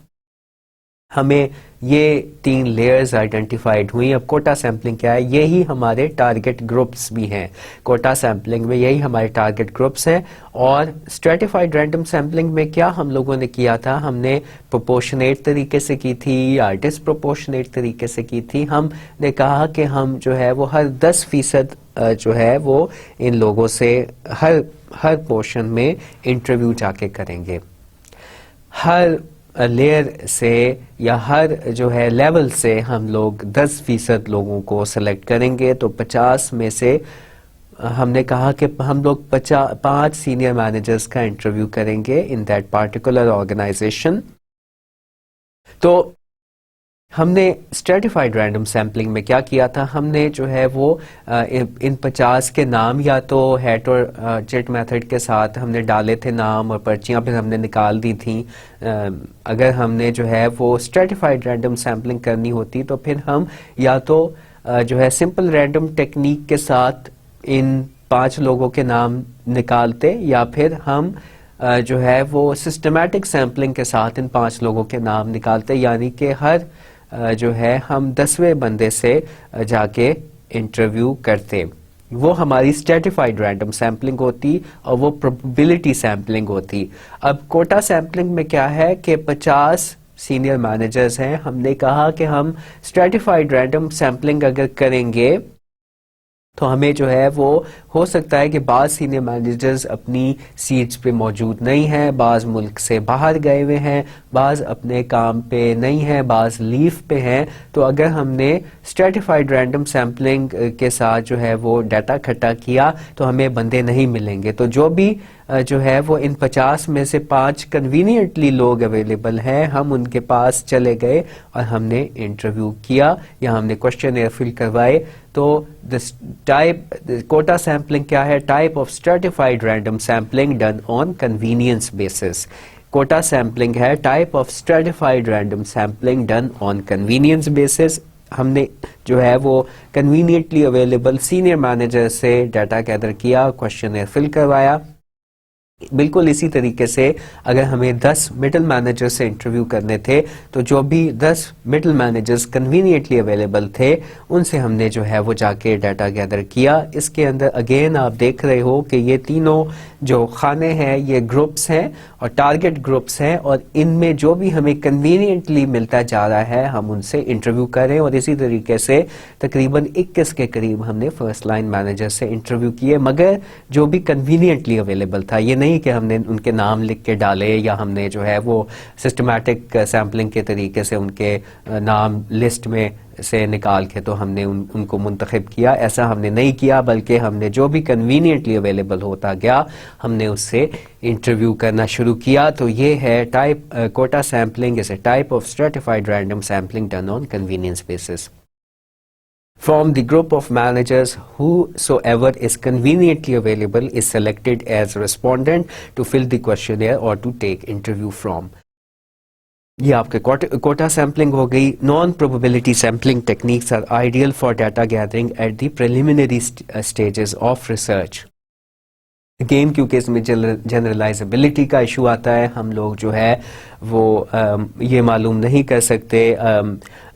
ہمیں یہ 3 لیئرز آئیڈینٹیفائڈ ہوئی. اب کوٹا سیمپلنگ کیا ہے؟ یہی ہمارے ٹارگٹ گروپس بھی ہیں. کوٹا سیمپلنگ میں یہی ہمارے ٹارگٹ گروپس ہیں. اور اسٹریٹیفائڈ رینڈم سیمپلنگ میں کیا ہم لوگوں نے کیا تھا؟ ہم نے پروپورشنیٹ طریقے سے کی تھی یا ڈسپروپورشنیٹ طریقے سے کی تھی. ہم نے کہا کہ ہم جو ہے وہ ہر 10% جو ہے وہ ان لوگوں سے ہر پورشن میں انٹرویو جا کے کریں گے. ہر لیئر سے یا ہر جو ہے لیول سے ہم لوگ 10% لوگوں کو سلیکٹ کریں گے. تو 50 میں سے ہم نے کہا کہ ہم لوگ 5 سینئر مینیجرز کا انٹرویو کریں گے ان دیٹ پارٹیکولر آرگنائزیشن. تو ہم نے اسٹریٹیفائڈ رینڈم سیمپلنگ میں کیا کیا تھا؟ ہم نے جو ہے وہ ان 50 کے نام یا تو ہیٹ اور چٹ میتھڈ کے ساتھ ہم نے ڈالے تھے نام اور پرچیاں پھر ہم نے نکال دی تھیں. اگر ہم نے جو ہے وہ اسٹریٹیفائڈ رینڈم سیمپلنگ کرنی ہوتی تو پھر ہم یا تو جو ہے سمپل رینڈم ٹیکنیک کے ساتھ ان 5 لوگوں کے نام نکالتے، یا پھر ہم جو ہے وہ سسٹمیٹک سیمپلنگ کے ساتھ ان 5 لوگوں کے نام نکالتے، یعنی کہ ہر جو ہے ہم 10ویں بندے سے جا کے انٹرویو کرتے. وہ ہماری اسٹریٹیفائڈ رینڈم سیمپلنگ ہوتی اور وہ پروبیبلٹی سیمپلنگ ہوتی. اب کوٹا سیمپلنگ میں کیا ہے کہ 50 سینئر مینیجرز ہیں. ہم نے کہا کہ ہم اسٹریٹیفائڈ رینڈم سیمپلنگ اگر کریں گے تو ہمیں جو ہے وہ ہو سکتا ہے کہ بعض سینئر مینیجرز اپنی سیٹس پہ موجود نہیں ہیں، بعض ملک سے باہر گئے ہوئے ہیں، بعض اپنے کام پہ نہیں ہیں، بعض لیو پہ ہیں. تو اگر ہم نے اسٹریٹیفائڈ رینڈم سیمپلنگ کے ساتھ جو ہے وہ ڈیٹا اکٹھا کیا تو ہمیں بندے نہیں ملیں گے. تو جو بھی جو ہے وہ ان 50 میں سے 5 کنوینئنٹلی لوگ اویلیبل ہیں، ہم ان کے پاس چلے گئے اور ہم نے انٹرویو کیا یا ہم نے کوشچن ایئر فل کروائے. تو کوٹا سیمپلنگ کیا ہے؟ Type of stratified random sampling done on convenience basis. Quota sampling ہے type of stratified random sampling done on convenience basis. ہم نے جو ہے وہ کنوینئنٹلی اویلیبل سینئر مینیجر سے ڈیٹا گیدر کیا، کوشچن ایئر فل کروایا. بالکل اسی طریقے سے اگر ہمیں 10 مڈل مینیجر سے انٹرویو کرنے تھے تو جو بھی 10 مڈل مینیجرز کنوینئنٹلی اویلیبل تھے ان سے ہم نے جو ہے وہ جا کے ڈیٹا گیدر کیا. اس کے اندر اگین آپ دیکھ رہے ہو کہ یہ تینوں جو خانے ہیں یہ گروپس ہیں اور ٹارگٹ گروپس ہیں، اور ان میں جو بھی ہمیں کنوینئنٹلی ملتا جا رہا ہے ہم ان سے انٹرویو کریں. اور اسی طریقے سے تقریباً 21 کے قریب ہم نے فرسٹ لائن مینیجر سے انٹرویو کیے، مگر جو بھی کنوینئنٹلی اویلیبل تھا. یہ نہیں کہ ہم نے ان کے نام لکھ کے ڈالے یا ہم نے جو ہے وہ سسٹمیٹک سیمپلنگ کے طریقے سے ان کے نام لسٹ میں سے نکال کے تو ہم نے ان کو منتخب کیا. ایسا ہم نے نہیں کیا، بلکہ ہم نے جو بھی کنوینئنٹلی اویلیبل ہوتا گیا ہم نے اس سے انٹرویو کرنا شروع کیا. تو یہ ہے type quota sampling is a type of stratified random sampling done on convenience basis. From the group of managers, whosoever is conveniently available is selected as respondent to fill the questionnaire or to take interview from. یہ آپ کے کوٹا سیمپلنگ ہو گئی. Non probability sampling techniques are ideal for data gathering at the preliminary stages of research. Again کیونکہ اس میں جنرلائزبلٹی کا ایشو آتا ہے، ہم لوگ جو ہے وہ یہ معلوم نہیں کر سکتے،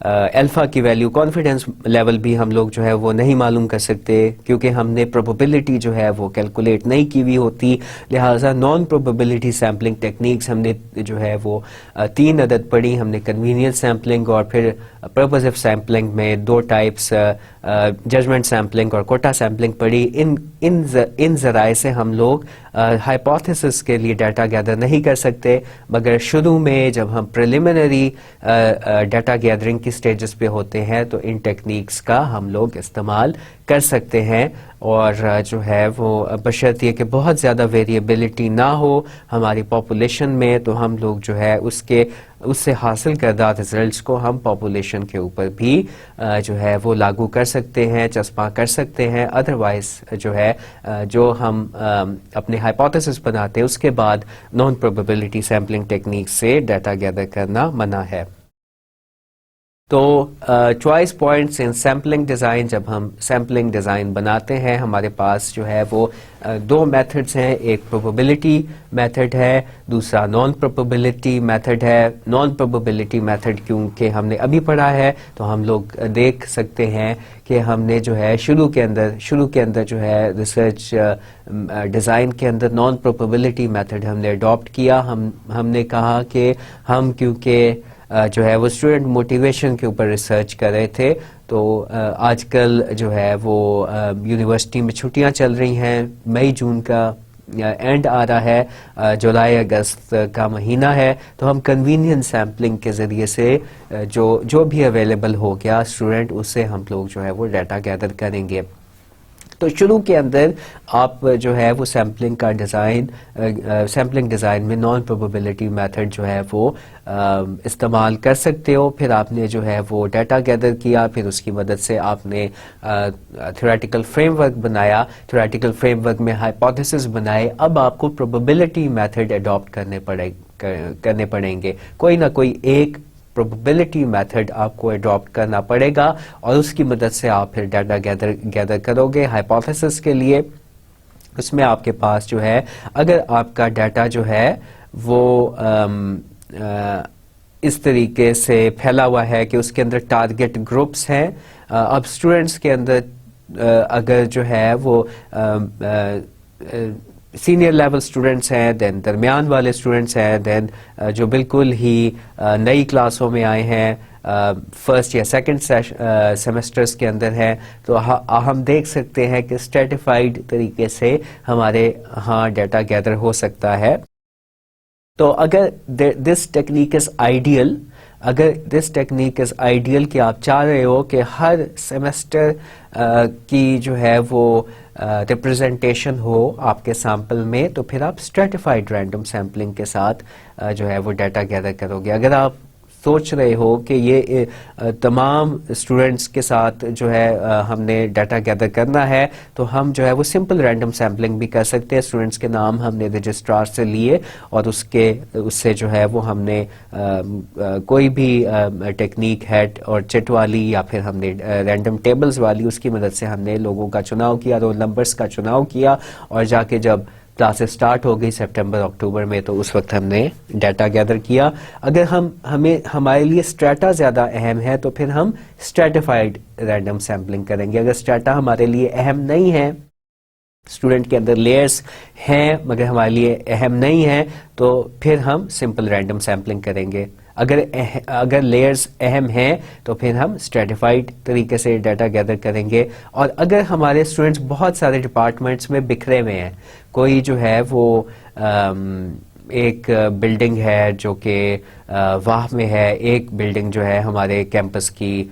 الفا کی ویلیو، کانفیڈنس لیول بھی ہم لوگ جو ہے وہ نہیں معلوم کر سکتے کیونکہ ہم نے پروبیبلٹی جو ہے وہ کیلکولیٹ نہیں کی ہوئی ہوتی. لہٰذا نان پروبیبلٹی سیمپلنگ ٹیکنیکس ہم نے جو ہے وہ 3 عدد پڑھی. ہم نے کنوینئنس سیمپلنگ اور پھر پرپوزیو سیمپلنگ میں 2 ٹائپس، ججمنٹ سیمپلنگ اور کوٹا سیمپلنگ پڑھی. ان ذرائع سے ہم لوگ ہائپوتھیسس کے لیے ڈیٹا گیدر نہیں کر سکتے، مگر شروع میں جب ہم پریلیمنری ڈیٹا گیدرنگ کی سٹیجز پہ ہوتے ہیں تو ان ٹیکنیکس کا ہم لوگ استعمال کر سکتے ہیں. اور جو ہے وہ بشرط یہ کہ بہت زیادہ ویریبلٹی نہ ہو ہماری پاپولیشن میں، تو ہم لوگ جو ہے اس سے حاصل کردہ ریزلٹس کو ہم پاپولیشن کے اوپر بھی جو ہے وہ لاگو کر سکتے ہیں، چسپاں کر سکتے ہیں. ادروائز جو ہے جو ہم اپنے ہائپوتھیسس بناتے ہیں اس کے بعد نان پروبیبلٹی سیمپلنگ ٹیکنیک سے ڈیٹا گیدر کرنا منع ہے. تو choice points in sampling design, جب ہم سیمپلنگ ڈیزائن بناتے ہیں ہمارے پاس جو ہے وہ 2 میتھڈس ہیں. ایک پروبیبلٹی میتھڈ ہے، دوسرا نان پروبیبلٹی میتھڈ ہے. نان پروبیبلٹی میتھڈ کیونکہ ہم نے ابھی پڑھا ہے تو ہم لوگ دیکھ سکتے ہیں کہ ہم نے جو ہے شروع کے اندر جو ہے ریسرچ ڈیزائن کے اندر نان پروبیبلٹی میتھڈ ہم نے اڈاپٹ کیا. ہم نے کہا کہ ہم کیونکہ جو ہے وہ اسٹوڈنٹ موٹیویشن کے اوپر ریسرچ کر رہے تھے، تو آج کل جو ہے وہ یونیورسٹی میں چھٹیاں چل رہی ہیں، مئی جون کا اینڈ آ رہا ہے، جولائی اگست کا مہینہ ہے، تو ہم کنوینئنس سیمپلنگ کے ذریعے سے جو بھی اویلیبل ہو گیا اسٹوڈنٹ، اس سے ہم لوگ جو ہے وہ ڈیٹا گیدر کریں گے. تو شروع کے اندر آپ جو ہے وہ سیمپلنگ ڈیزائن میں نان پروبیبلٹی میتھڈ جو ہے وہ استعمال کر سکتے ہو. پھر آپ نے جو ہے وہ ڈیٹا گیدر کیا، پھر اس کی مدد سے آپ نے تھیوریٹیکل فریم ورک بنایا، تھیوریٹیکل فریم ورک میں ہائپوتھیسس بنائے. اب آپ کو پروبیبلٹی میتھڈ اڈاپٹ کرنے پڑیں گے، کوئی نہ کوئی ایک پروبیبلٹی میتھڈ آپ کو اڈاپٹ کرنا پڑے گا اور اس کی مدد سے آپ پھر ڈیٹا گیدر کرو گے ہائپوتھیسس کے لیے. اس میں آپ کے پاس جو ہے اگر آپ کا ڈیٹا جو ہے وہ اس طریقے سے پھیلا ہوا ہے کہ اس کے اندر ٹارگٹ گروپس ہیں، اب اسٹوڈنٹس کے اندر اگر جو ہے وہ سینئر لیول اسٹوڈنٹس ہیں، دین درمیان والے اسٹوڈنٹس ہیں، دین جو بالکل ہی نئی کلاسوں میں آئے ہیں، فرسٹ یا سیکنڈ سیمسٹرز کے اندر ہیں، تو ہم دیکھ سکتے ہیں کہ اسٹریٹیفائڈ طریقے سے ہمارے ہاں ڈیٹا گیدر ہو سکتا ہے. تو اگر دس ٹیکنیک از آئیڈیل کہ آپ چاہ رہے ہو کہ ہر سیمسٹر کی جو ہے وہ ریپرزنٹیشن ہو آپ کے سیمپل میں، تو پھر آپ اسٹریٹیفائڈ رینڈم سیمپلنگ کے ساتھ جو ہے وہ ڈیٹا گیدر کرو گے. اگر آپ سوچ رہے ہو کہ یہ تمام اسٹوڈنٹس کے ساتھ جو ہے ہم نے ڈیٹا گیدر کرنا ہے، تو ہم جو ہے وہ سمپل رینڈم سیمپلنگ بھی کر سکتے ہیں. اسٹوڈنٹس کے نام ہم نے رجسٹرار سے لیے اور اس سے جو ہے وہ ہم نے کوئی بھی ٹیکنیک ہیڈ اور چٹ والی یا پھر ہم نے رینڈم ٹیبلز والی، اس کی مدد سے ہم نے لوگوں کا چناؤ کیا، رول نمبرز کا چناؤ کیا، اور جا کے جب کلاسز سٹارٹ ہو گئی سپٹمبر اکتوبر میں تو اس وقت ہم نے ڈیٹا گیدر کیا. اگر ہمارے لیے اسٹریٹا زیادہ اہم ہے تو پھر ہم اسٹریٹیفائڈ رینڈم سیمپلنگ کریں گے. اگر اسٹریٹا ہمارے لیے اہم نہیں ہے، اسٹوڈنٹ کے اندر لیئرز ہیں مگر ہمارے لیے اہم نہیں ہیں، تو پھر ہم سمپل رینڈم سیمپلنگ کریں گے. اگر لیئرز اہم ہیں تو پھر ہم اسٹریٹیفائڈ طریقے سے ڈیٹا گیدر کریں گے. اور اگر ہمارے اسٹوڈنٹس بہت سارے ڈپارٹمنٹس میں بکھرے ہوئے ہیں، کوئی جو ہے وہ ایک بلڈنگ ہے جو کہ واہ میں ہے، ایک بلڈنگ جو ہے ہمارے کیمپس کی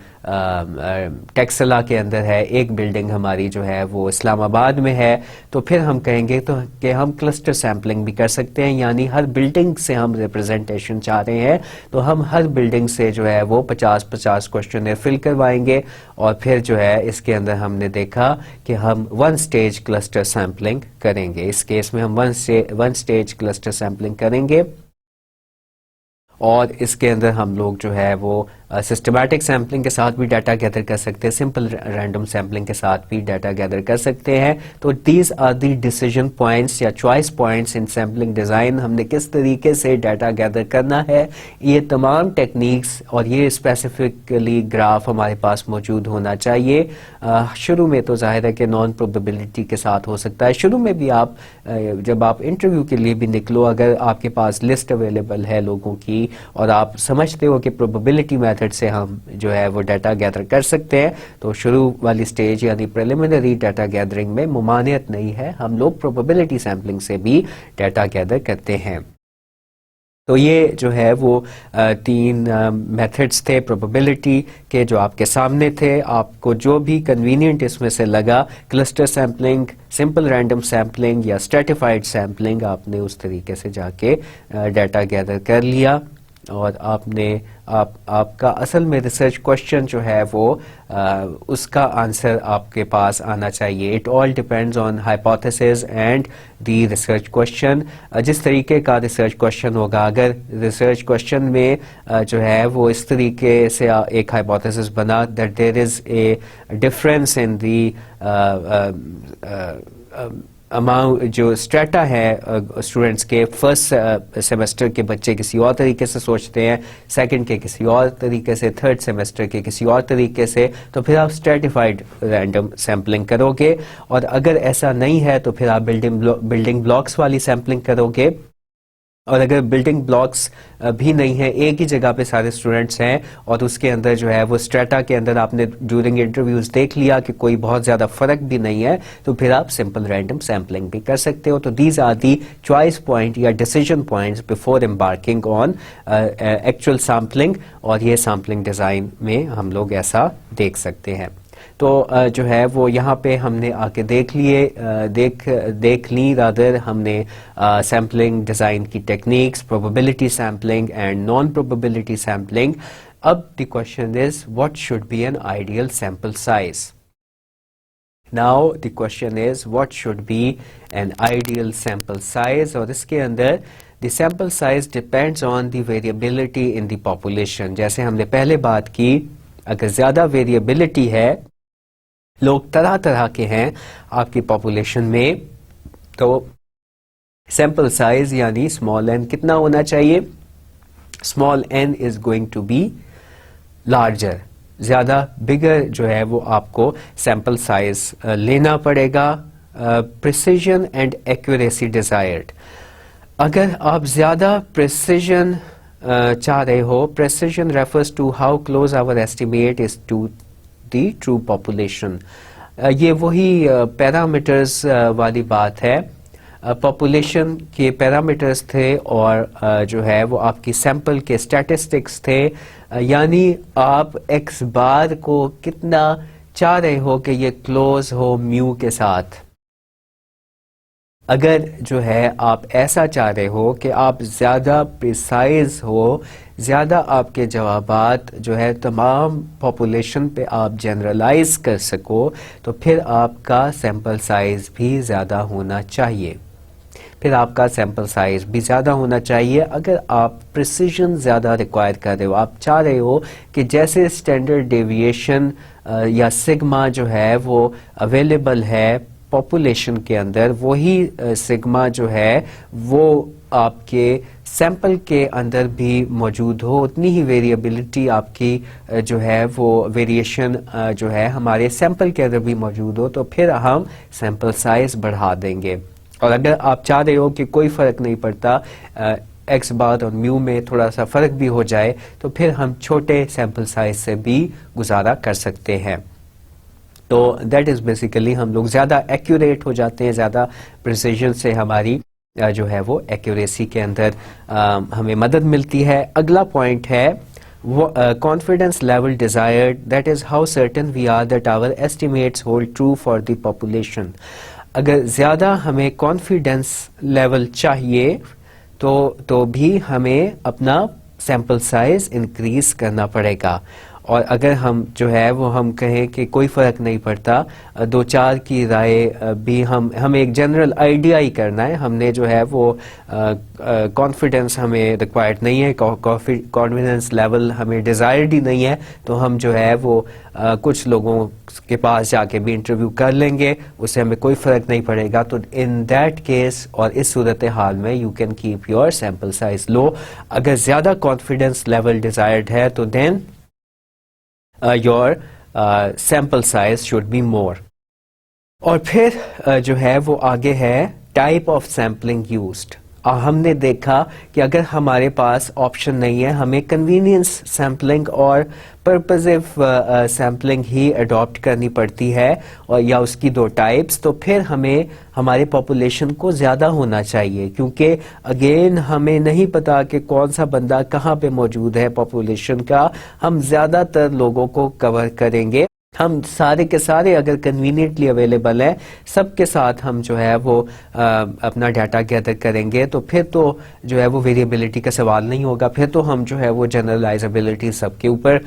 ٹیکسلا کے اندر ہے، ایک بلڈنگ ہماری جو ہے وہ اسلام آباد میں ہے، تو پھر ہم کہیں گے تو کہ ہم کلسٹر سیمپلنگ بھی کر سکتے ہیں. یعنی ہر بلڈنگ سے ہم ریپرزنٹیشن چاہ رہے ہیں تو ہم ہر بلڈنگ سے جو ہے وہ 50 کوشچنر فل کروائیں گے، اور پھر جو ہے اس کے اندر ہم نے دیکھا کہ ہم 1 سٹیج کلسٹر سیمپلنگ کریں گے. اس کیس میں ہم 1 سٹیج کلسٹر سیمپلنگ کریں گے، اور اس کے اندر ہم لوگ جو ہے وہ سسٹمیٹک سیمپلنگ کے ساتھ بھی ڈیٹا گیدر کر سکتے ہیں, سمپل رینڈم سیمپلنگ کے ساتھ بھی ڈیٹا گیدر کر سکتے ہیں. تو these are the decision points یا choice points in sampling design. ہم نے کس طریقے سے ڈیٹا گیدر کرنا ہے, یہ تمام ٹیکنیکس اور یہ اسپیسیفکلی گراف ہمارے پاس موجود ہونا چاہیے. شروع میں تو ظاہر ہے کہ نان پروبیبلٹی کے ساتھ ہو سکتا ہے. شروع میں بھی آپ جب آپ انٹرویو کے لیے بھی نکلو, اگر آپ کے پاس لسٹ اویلیبل ہے لوگوں کی اور آپ سمجھتے ہو کہ پروبیبلٹی میتھڈ سے ہم جو ہے وہ ڈیٹا گیدر کر سکتے ہیں, تو شروع والی سٹیج یعنی پریلیمنری ڈیٹا گیدرنگ میں ممانعت نہیں ہے. ہم لوگ پروبیبلٹی سیمپلنگ سے بھی ڈیٹا گیدر کرتے ہیں. تو یہ جو ہے وہ 3 میتھڈس تھے پروبیبلٹی کے جو آپ کے سامنے تھے. آپ کو جو بھی کنوینئنٹ اس میں سے لگا, cluster sampling, simple random sampling یا اسٹریٹیفائڈ سیمپلنگ, آپ نے اس طریقے سے جا کے ڈیٹا گیدر کر لیا. اور آپ کا اصل میں ریسرچ کوشچن جو ہے وہ اس کا آنسر آپ کے پاس آنا چاہیے. It all depends on hypothesis and the research question. جس طریقے کا ریسرچ کوشچن ہوگا, اگر ریسرچ کوشچن میں جو ہے وہ اس طریقے سے ایک ہائپوتھیسز بنا that there is a difference in the amount, جو اسٹریٹا ہے اسٹوڈنٹس کے, فرسٹ سیمسٹر کے بچے کسی اور طریقے سے سوچتے ہیں, سیکنڈ کے کسی اور طریقے سے, تھرڈ سیمسٹر کے کسی اور طریقے سے, تو پھر آپ اسٹریٹیفائڈ رینڈم سیمپلنگ کرو گے. اور اگر ایسا نہیں ہے تو پھر آپ بلڈنگ بلاکس والی سیمپلنگ کرو گے. اور اگر بلڈنگ بلاکس بھی نہیں ہے, ایک ہی جگہ پہ سارے اسٹوڈنٹس ہیں اور اس کے اندر جو ہے وہ اسٹریٹا کے اندر آپ نے ڈیورنگ انٹرویوز دیکھ لیا کہ کوئی بہت زیادہ فرق بھی نہیں ہے, تو پھر آپ سمپل رینڈم سیمپلنگ بھی کر سکتے ہو. تو these are the choice point یا decision points before embarking on actual sampling. اور یہ سیمپلنگ ڈیزائن میں ہم لوگ ایسا دیکھ سکتے ہیں. تو جو ہے وہ یہاں پہ ہم نے آ کے دیکھ لی رادر ہم نے سیمپلنگ ڈیزائن کی techniques, probability sampling and non probability sampling. اب the question is what should be an ideal sample size. Now the question is what should be an ideal sample size. اور اس کے اندر the sample size depends on the variability in the population. جیسے ہم نے پہلے بات کی, اگر زیادہ ویریبلٹی ہے, لوگ طرح طرح کے ہیں آپ کی پاپولیشن میں, تو سیمپل سائز یعنی اسمال این کتنا ہونا چاہیے, small n is going to be larger. زیادہ بگر جو ہے وہ آپ کو سیمپل سائز لینا پڑے گا. Precision and accuracy desired. اگر آپ زیادہ پریسیجن چاہ رہے ہو, precision refers to how close our estimate is to the true population. یہ وہی پیرامیٹرز والی بات ہے. پاپولیشن کے پیرامیٹرز تھے اور جو ہے وہ آپ کی سیمپل کے اسٹیٹسٹکس تھے, یعنی آپ ایکس بار کو کتنا چاہ رہے ہو کہ یہ کلوز ہو میو کے ساتھ. اگر جو ہے آپ ایسا چاہ رہے ہو کہ آپ زیادہ پریسائز ہو, زیادہ آپ کے جوابات جو ہے تمام پاپولیشن پہ آپ جنرلائز کر سکو, تو پھر آپ کا سیمپل سائز بھی زیادہ ہونا چاہیے. اگر آپ پریسیجن زیادہ ریکوائر کر رہے ہو, آپ چاہ رہے ہو کہ جیسے اسٹینڈرڈ ڈیویشن یا سگما جو ہے وہ اویلیبل ہے پاپولیشن کے اندر, وہی سگما جو ہے وہ آپ کے سیمپل کے اندر بھی موجود ہو, اتنی ہی ویریبلٹی آپ کی جو ہے وہ ویریشن جو ہے ہمارے سیمپل کے اندر بھی موجود ہو, تو پھر ہم سیمپل سائز بڑھا دیں گے. اور اگر آپ چاہ رہے ہو کہ کوئی فرق نہیں پڑتا, ایکس بار اور میو میں تھوڑا سا فرق بھی ہو جائے, تو پھر ہم چھوٹے سیمپل سائز سے بھی گزارا کر سکتے ہیں. تو دیٹ از بیسیکلی ہم لوگ زیادہ ایکوریٹ ہو جاتے ہیں, زیادہ پریسیجن سے ہماری جو ہے وہ ایکوریسی کے اندر ہمیں مدد ملتی ہے. اگلا پوائنٹ ہے confidence level desired, that is how certain we are that our estimates hold true for the population. اگر زیادہ ہمیں کانفیڈنس لیول چاہیے تو بھی ہمیں اپنا سیمپل سائز انکریز کرنا پڑے گا. اور اگر ہم جو ہے وہ ہم کہیں کہ کوئی فرق نہیں پڑتا, دو چار کی رائے بھی ہمیں ایک جنرل آئیڈیا ہی کرنا ہے, ہم نے جو ہے وہ کانفیڈنس ہمیں ریکوائرڈ نہیں ہے, کانفیڈنس لیول ہمیں ڈیزائرڈ ہی نہیں ہے, تو ہم جو ہے وہ کچھ لوگوں کے پاس جا کے بھی انٹرویو کر لیں گے, اس سے ہمیں کوئی فرق نہیں پڑے گا. تو ان دیٹ کیس اور اس صورت حال میں you can keep your sample size low. اگر زیادہ کانفیڈنس لیول ڈیزائرڈ ہے تو then your sample size should be more. اور پھر جو ہے وہ آگے ہے ٹائپ آف سیمپلنگ یوزڈ. ہم نے دیکھا کہ اگر ہمارے پاس آپشن نہیں ہے, ہمیں کنوینئنس سیمپلنگ اور پرپزیو سیمپلنگ ہی اڈاپٹ کرنی پڑتی ہے, اور یا اس کی دو ٹائپس. تو پھر ہمیں ہمارے پاپولیشن کو زیادہ ہونا چاہیے, کیونکہ اگین ہمیں نہیں پتا کہ کون سا بندہ کہاں پہ موجود ہے پاپولیشن کا. ہم زیادہ تر لوگوں کو کور کریں گے, ہم سارے کے سارے اگر کنوینئنٹلی اویلیبل ہیں سب کے ساتھ ہم جو ہے وہ اپنا ڈیٹا گیدر کریں گے, تو پھر تو جو ہے وہ ویریبلٹی کا سوال نہیں ہوگا, پھر تو ہم جو ہے وہ جنرلائزیبلٹی سب کے اوپر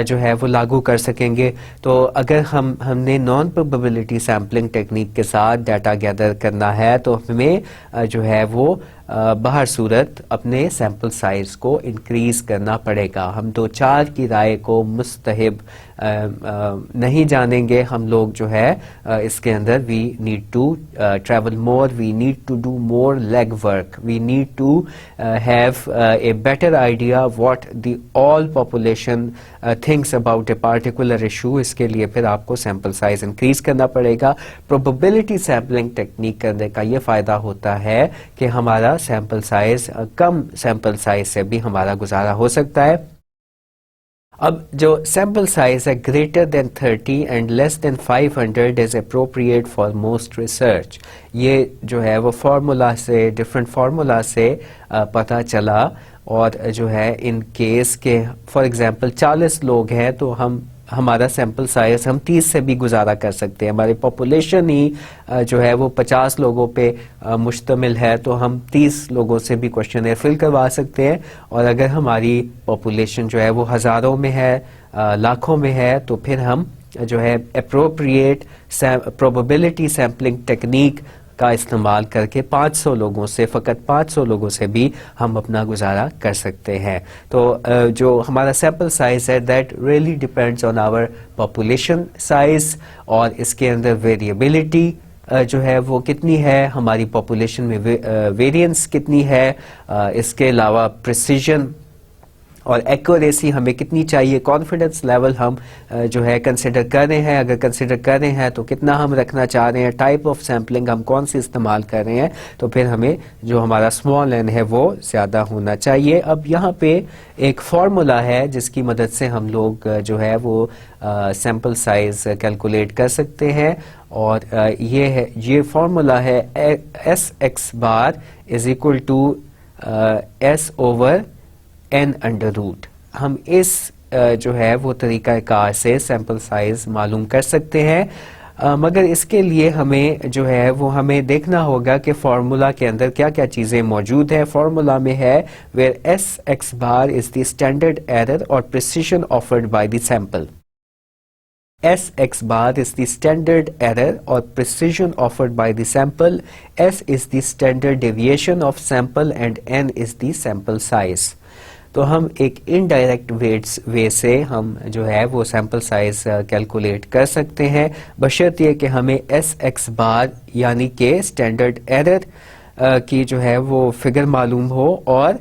جو ہے وہ لاگو کر سکیں گے. تو اگر ہم نے نان پروبیبلٹی سیمپلنگ ٹیکنیک کے ساتھ ڈیٹا گیدر کرنا ہے تو ہمیں جو ہے وہ بہر صورت اپنے سیمپل سائز کو انکریز کرنا پڑے گا. ہم دو چار کی رائے کو مستحب نہیں جانیں گے. ہم لوگ جو ہے اس کے اندر we need to travel more, we need to do more leg work, we need to have a better idea what the all population thinks about a particular issue. اس کے لیے پھر آپ کو سیمپل سائز انکریز کرنا پڑے گا. پروبیبلٹی سیمپلنگ ٹیکنیک کرنے کا یہ فائدہ ہوتا ہے کہ ہمارا سیمپل سائز کم سیمپل سائز سے بھی ہمارا گزارا ہو سکتا ہے. اب جو سیمپل سائز ہے greater than 30 and less than 500 is appropriate for most research. یہ جو ہے وہ فارمولا سے ڈفرینٹ فارمولا سے پتہ چلا, اور جو ہے ان کیس کے فار ایگزامپل 40 لوگ ہیں تو ہمارا سیمپل سائز ہم 30 سے بھی گزارا کر سکتے ہیں. ہماری پاپولیشن ہی جو ہے وہ 50 لوگوں پہ مشتمل ہے, تو ہم 30 لوگوں سے بھی کوشچنئر فل کروا سکتے ہیں. اور اگر ہماری پاپولیشن جو ہے وہ ہزاروں میں ہے, لاکھوں میں ہے, تو پھر ہم جو ہے اپروپریٹ پروبیبلٹی سیمپلنگ ٹیکنیک کا استعمال کر کے 500 لوگوں سے, فقط 500 لوگوں سے بھی ہم اپنا گزارا کر سکتے ہیں. تو جو ہمارا سیمپل سائز ہے that really depends on our population size, اور اس کے اندر ویریبلٹی جو ہے وہ کتنی ہے, ہماری پاپولیشن میں ویریئنس کتنی ہے, اس کے علاوہ پریسیجن اور ایکوریسی ہمیں کتنی چاہیے, کانفیڈنس لیول ہم جو ہے کنسیڈر کر رہے ہیں, اگر کنسیڈر کر رہے ہیں تو کتنا ہم رکھنا چاہ رہے ہیں, ٹائپ آف سیمپلنگ ہم کون سی استعمال کر رہے ہیں, تو پھر ہمیں جو ہمارا اسمال این ہے وہ زیادہ ہونا چاہیے. اب یہاں پہ ایک فارمولا ہے جس کی مدد سے ہم لوگ جو ہے وہ سیمپل سائز کیلکولیٹ کر سکتے ہیں, اور یہ فارمولا ہے S X bar is equal to S over n under root. ہم اس جو ہے وہ طریقہ کار سے سیمپل سائز معلوم کر سکتے ہیں, مگر اس کے لیے ہمیں جو ہے وہ ہمیں دیکھنا ہوگا کہ فارمولا کے اندر کیا کیا چیزیں موجود ہیں. فارمولا میں ہے where S X bar is the standard error اور precision offered by the sample. S X bar is the standard error or precision offered by the sample, S is the standard deviation of sample and N is the sample size. تو ہم ایک انڈائریکٹ وے سے ہم جو ہے وہ سیمپل سائز کیلکولیٹ کر سکتے ہیں, بشرطیہ کہ ہمیں ایس ایکس بار یعنی کہ اسٹینڈرڈ ایرر کی جو ہے وہ فگر معلوم ہو, اور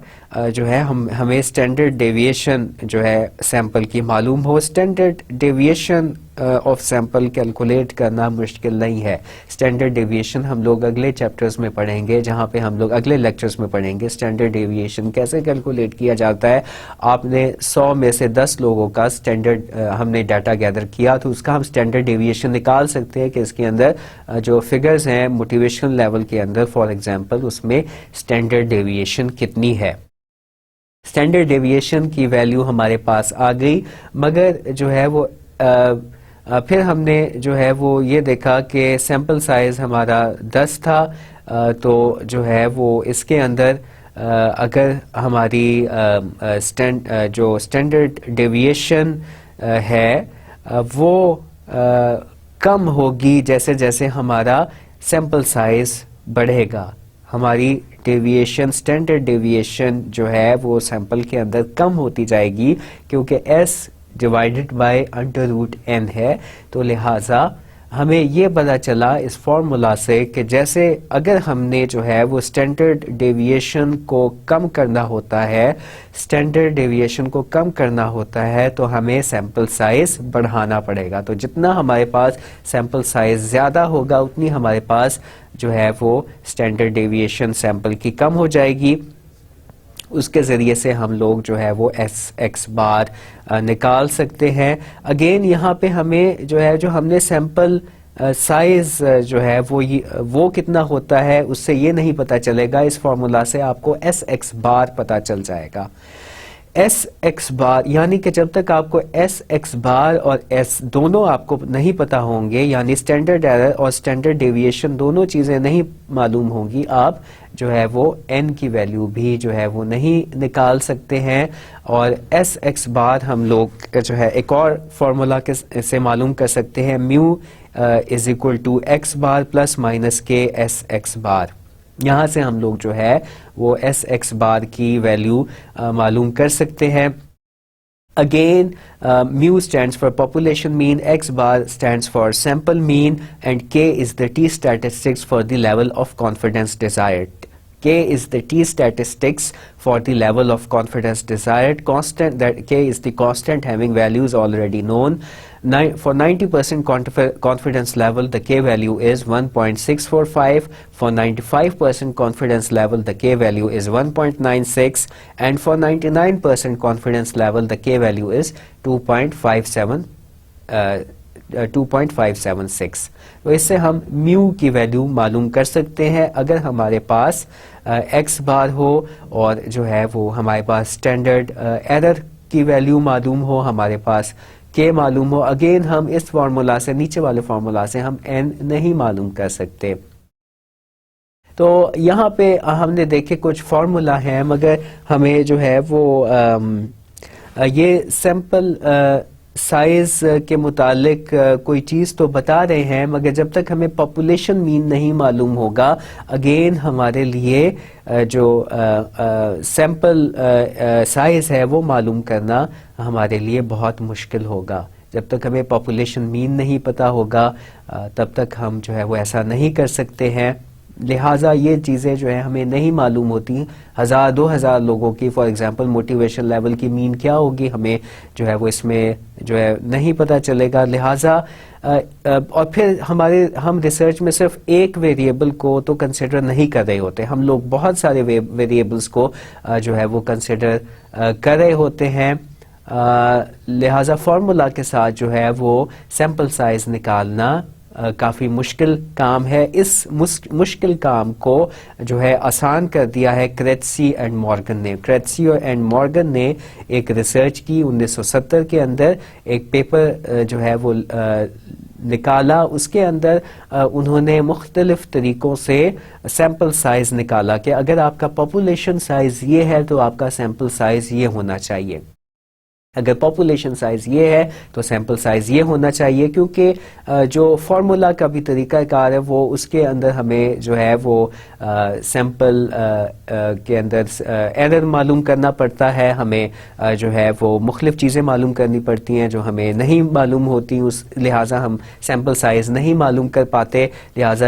جو ہے ہمیں اسٹینڈرڈ ڈیویشن جو ہے سیمپل کی معلوم ہو. Standard deviation of sample calculate کرنا مشکل نہیں ہے. اسٹینڈرڈ ڈیویشن ہم لوگ اگلے چیپٹرز میں پڑھیں گے, جہاں پہ ہم لوگ اگلے لیکچرز میں پڑھیں گے اسٹینڈرڈ ڈیویشن کیسے کیلکولیٹ کیا جاتا ہے. آپ نے 100 میں سے 10 لوگوں کا اسٹینڈرڈ ہم نے ڈیٹا گیدر کیا تو اس کا ہم اسٹینڈرڈ ڈیویشن نکال سکتے ہیں کہ اس کے اندر جو فگرز ہیں موٹیویشنل لیول کے اندر فار ایگزامپل اس میں اسٹینڈرڈ ڈیویشن کتنی ہے. اسٹینڈرڈ ڈیویشن کی ویلیو ہمارے پاس آ گئی, مگر جو ہے وہ پھر ہم نے جو ہے وہ یہ دیکھا کہ سیمپل سائز ہمارا 10 تھا, تو جو ہے وہ اس کے اندر اگر ہماری جو اسٹینڈرڈ ڈیویشن ہے وہ کم ہوگی جیسے جیسے ہمارا سیمپل سائز بڑھے گا. ہماری ڈیویشن اسٹینڈرڈ ڈیویشن جو ہے وہ سیمپل کے اندر کم ہوتی جائے گی کیونکہ S divided by under root n ہے. تو لہٰذا ہمیں یہ پتا چلا اس فارمولا سے کہ جیسے اگر ہم نے جو ہے وہ اسٹینڈرڈ ڈیویشن کو کم کرنا ہوتا ہے اسٹینڈرڈ ڈیویشن کو کم کرنا ہوتا ہے تو ہمیں سیمپل سائز بڑھانا پڑے گا. تو جتنا ہمارے پاس سیمپل سائز زیادہ ہوگا اتنی ہمارے پاس جو ہے وہ اسٹینڈرڈ ڈیویشن سیمپل کی کم ہو جائے گی. اس کے ذریعے سے ہم لوگ جو ہے وہ ایس ایکس بار نکال سکتے ہیں. اگین یہاں پہ ہمیں جو ہے جو ہم نے سیمپل سائز جو ہے وہ کتنا ہوتا ہے اس سے یہ نہیں پتا چلے گا. اس فارمولا سے آپ کو ایس ایکس بار پتا چل جائے گا. ایس ایکس بار یعنی کہ جب تک آپ کو ایس ایکس بار اور ایس دونوں آپ کو نہیں پتا ہوں گے یعنی اسٹینڈرڈ ایرر اور اسٹینڈرڈ ڈیویشن دونوں چیزیں نہیں معلوم ہوں گی آپ جو ہے وہ این کی ویلیو بھی جو ہے وہ نہیں نکال سکتے ہیں. اور ایس ایکس بار ہم لوگ جو ہے ایک اور فارمولا سے معلوم کر سکتے ہیں mu is equal to X bar plus minus K S X bar. یہاں سے ہم لوگ جو ہے وہ ایس ایکس بار کی ویلیو معلوم کر سکتے ہیں. Again mu stands for population mean, X bar stands for sample mean and K is the T statistics for the level of confidence desired. K is the T statistics for the level of confidence desired. Constant, that K is the constant having values already known. For 90% confidence level, the K value is 1.645. For 95% confidence level, the K value is 1.96. And for 99% confidence level, the K value is 2.576. تو اس سے ہم میو کی ویلیو معلوم کر سکتے ہیں اگر ہمارے پاس ایکس بار ہو اور جو ہے وہ ہمارے پاس اسٹینڈرڈ ایرر کی ویلیو معلوم ہو, ہمارے پاس کے معلوم ہو. اگین ہم اس فارمولا سے نیچے والے فارمولا سے ہم این نہیں معلوم کر سکتے. تو یہاں پہ ہم نے دیکھے کچھ فارمولا ہیں مگر ہمیں جو ہے وہ یہ سیمپل سائز کے متعلق کوئی چیز تو بتا رہے ہیں مگر جب تک ہمیں پاپولیشن مین نہیں معلوم ہوگا اگین ہمارے لیے جو سیمپل سائز ہے وہ معلوم کرنا ہمارے لیے بہت مشکل ہوگا. جب تک ہمیں پاپولیشن مین نہیں پتا ہوگا تب تک ہم جو ہے وہ ایسا نہیں کر سکتے ہیں. لہٰذا یہ چیزیں جو ہے ہمیں نہیں معلوم ہوتی. 1000-2000 لوگوں کی فار ایگزامپل موٹیویشن لیول کی مین کیا ہوگی ہمیں جو ہے وہ اس میں جو ہے نہیں پتا چلے گا. لہٰذا اور پھر ہم ریسرچ میں صرف ایک ویریبل کو تو کنسیڈر نہیں کر رہے ہوتے, ہم لوگ بہت سارے ویریبلس کو جو ہے وہ کنسیڈر کر رہے ہوتے ہیں. لہٰذا فارمولا کے ساتھ جو ہے وہ سیمپل سائز نکالنا کافی مشکل کام ہے. اس مشکل کام کو جو ہے آسان کر دیا ہے کریٹسی اینڈ مورگن نے. کریٹسی اینڈ مورگن نے ایک ریسرچ کی 1970 کے اندر, ایک پیپر جو ہے وہ نکالا. اس کے اندر انہوں نے مختلف طریقوں سے سیمپل سائز نکالا کہ اگر آپ کا پاپولیشن سائز یہ ہے تو آپ کا سیمپل سائز یہ ہونا چاہیے, اگر پاپولیشن سائز یہ ہے تو سیمپل سائز یہ ہونا چاہیے. کیونکہ جو فارمولا کا بھی طریقہ کار ہے وہ اس کے اندر ہمیں جو ہے وہ سیمپل کے اندر ایرر معلوم کرنا پڑتا ہے, ہمیں جو ہے وہ مختلف چیزیں معلوم کرنی پڑتی ہیں جو ہمیں نہیں معلوم ہوتی. لہٰذا ہم سیمپل سائز نہیں معلوم کر پاتے. لہٰذا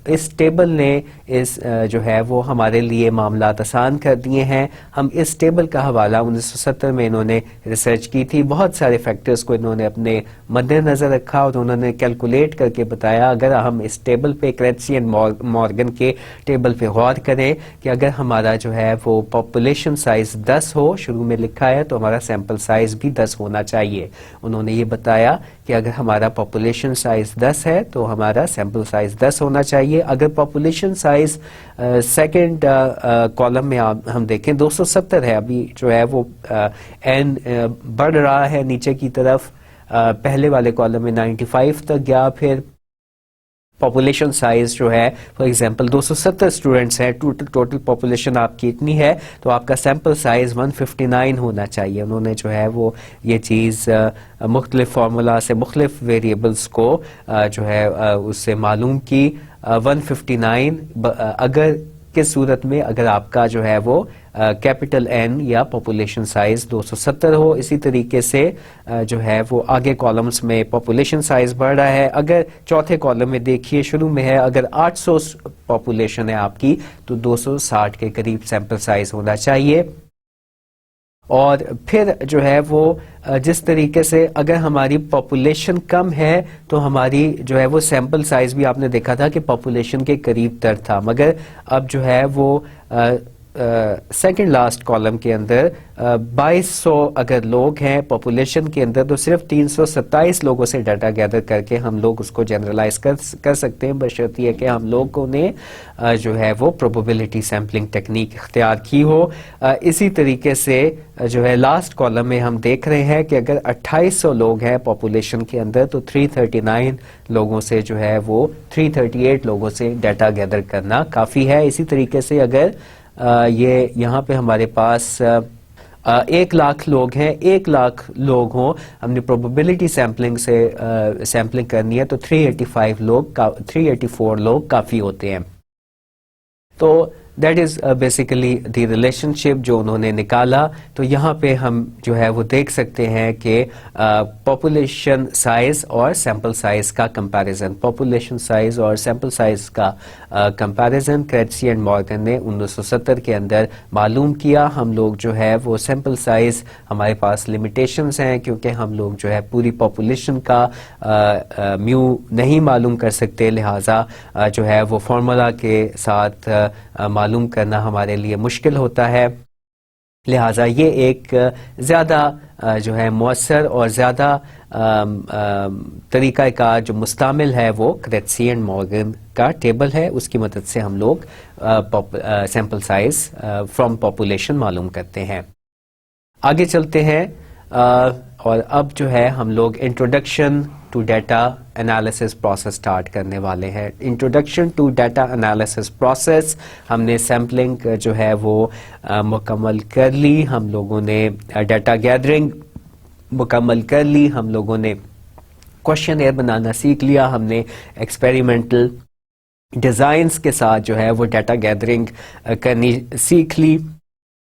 اس ٹیبل نے اس جو ہے وہ ہمارے لیے معاملات آسان کر دیے ہیں. ہم اس ٹیبل کا حوالہ 1970 میں انہوں نے ریسرچ کی تھی. بہت سارے فیکٹرز کو انہوں نے اپنے مد نظر رکھا اور انہوں نے کیلکولیٹ کر کے بتایا اگر ہم اس ٹیبل پہ کریٹسی اینڈ مورگن کے ٹیبل پہ غور کریں کہ اگر ہمارا جو ہے وہ پاپولیشن سائز 10 ہو, شروع میں لکھا ہے تو ہمارا سیمپل سائز بھی 10 ہونا چاہیے. انہوں نے یہ بتایا کہ اگر ہمارا پاپولیشن سائز 10 ہے تو ہمارا سیمپل سائز 10 ہونا چاہیے. اگر پاپولیشن سائز سیکنڈ کالم میں ہم دیکھیں 270 ہے, ابھی جو ہے وہ این بڑھ رہا ہے نیچے کی طرف, پہلے والے کالم میں 95 تک گیا, پھر پاپولیشن سائز جو ہے فار ایگزامپل 270 اسٹوڈنٹس ہیں, ٹوٹل پاپولیشن آپ کی اتنی ہے, تو آپ کا سیمپل سائز 159 ہونا چاہیے. انہوں نے جو ہے وہ یہ چیز مختلف فارمولا سے مختلف ویریبلس کو جو ہے اس سے معلوم کی. 159 اگر کس صورت میں, اگر آپ کا جو ہے وہ کیپٹل این یا پاپولیشن سائز 270 ہو. اسی طریقے سے جو ہے وہ آگے کالمز میں پاپولیشن سائز بڑھ رہا ہے. اگر چوتھے کالم میں دیکھیے شروع میں ہے, اگر 800 پاپولیشن ہے آپ کی تو 260 کے قریب سیمپل سائز ہونا چاہیے. اور پھر جو ہے وہ جس طریقے سے اگر ہماری پاپولیشن کم ہے تو ہماری جو ہے وہ سیمپل سائز بھی آپ نے دیکھا تھا کہ پاپولیشن کے قریب تر تھا, مگر اب جو ہے وہ سیکنڈ لاسٹ کالم کے اندر 2200 اگر لوگ ہیں پاپولیشن کے اندر, تو صرف 327 لوگوں سے ڈیٹا گیدر کر کے ہم لوگ اس کو جنرلائز کر سکتے ہیں, بشرط یہ کہ ہم لوگوں نے جو ہے وہ پروبیبلٹی سیمپلنگ ٹیکنیک اختیار کی ہو. اسی طریقے سے جو ہے لاسٹ کالم میں ہم دیکھ رہے ہیں کہ اگر 2800 لوگ ہیں پاپولیشن کے اندر تو 339 لوگوں سے جو ہے وہ 338 لوگوں سے ڈیٹا گیدر کرنا کافی ہے. اسی طریقے سے اگر یہ یہاں پہ ہمارے پاس 1,00,000 لوگ ہیں, 1,00,000 لوگ ہوں, ہم نے پروبیبلٹی سیمپلنگ سے سیمپلنگ کرنی ہے تو 384 لوگ کافی ہوتے ہیں. تو that is basically the relationship جو انہوں نے نکالا. تو یہاں پہ ہم جو ہے وہ دیکھ سکتے ہیں کہ پاپولیشن سائز اور سیمپل سائز کا کمپیریزن, پاپولیشن سائز اور سیمپل سائز کا کمپیریزن کریٹسی اینڈ مارگن نے 1970 کے اندر معلوم کیا. ہم لوگ جو ہے وہ سیمپل سائز ہمارے پاس لمیٹیشنز ہیں کیونکہ ہم لوگ جو ہے پوری پاپولیشن کا میو نہیں معلوم کر سکتے, لہٰذا جو ہے وہ فارمولا کے ساتھ معلوم کرنا ہمارے لیے مشکل ہوتا ہے. لہٰذا یہ ایک زیادہ جو ہے مؤثر اور زیادہ طریقہ کار جو مستعمل ہے وہ کریٹسی اینڈ مارگن کا ٹیبل ہے, اس کی مدد سے ہم لوگ سیمپل سائز فرام پاپولیشن معلوم کرتے ہیں. آگے چلتے ہیں اور اب جو ہے ہم لوگ introduction to data analysis process start کرنے والے ہیں. Introduction to data analysis process, ہم نے سیمپلنگ جو ہے وہ مکمل کر لی, ہم لوگوں نے ڈیٹا گیدرنگ مکمل کر لی, ہم لوگوں نے کوشچن ایئر بنانا سیکھ لیا, ہم نے ایکسپیریمنٹل ڈیزائنز کے ساتھ جو ہے وہ ڈیٹا گیدرنگ کرنی سیکھ لی,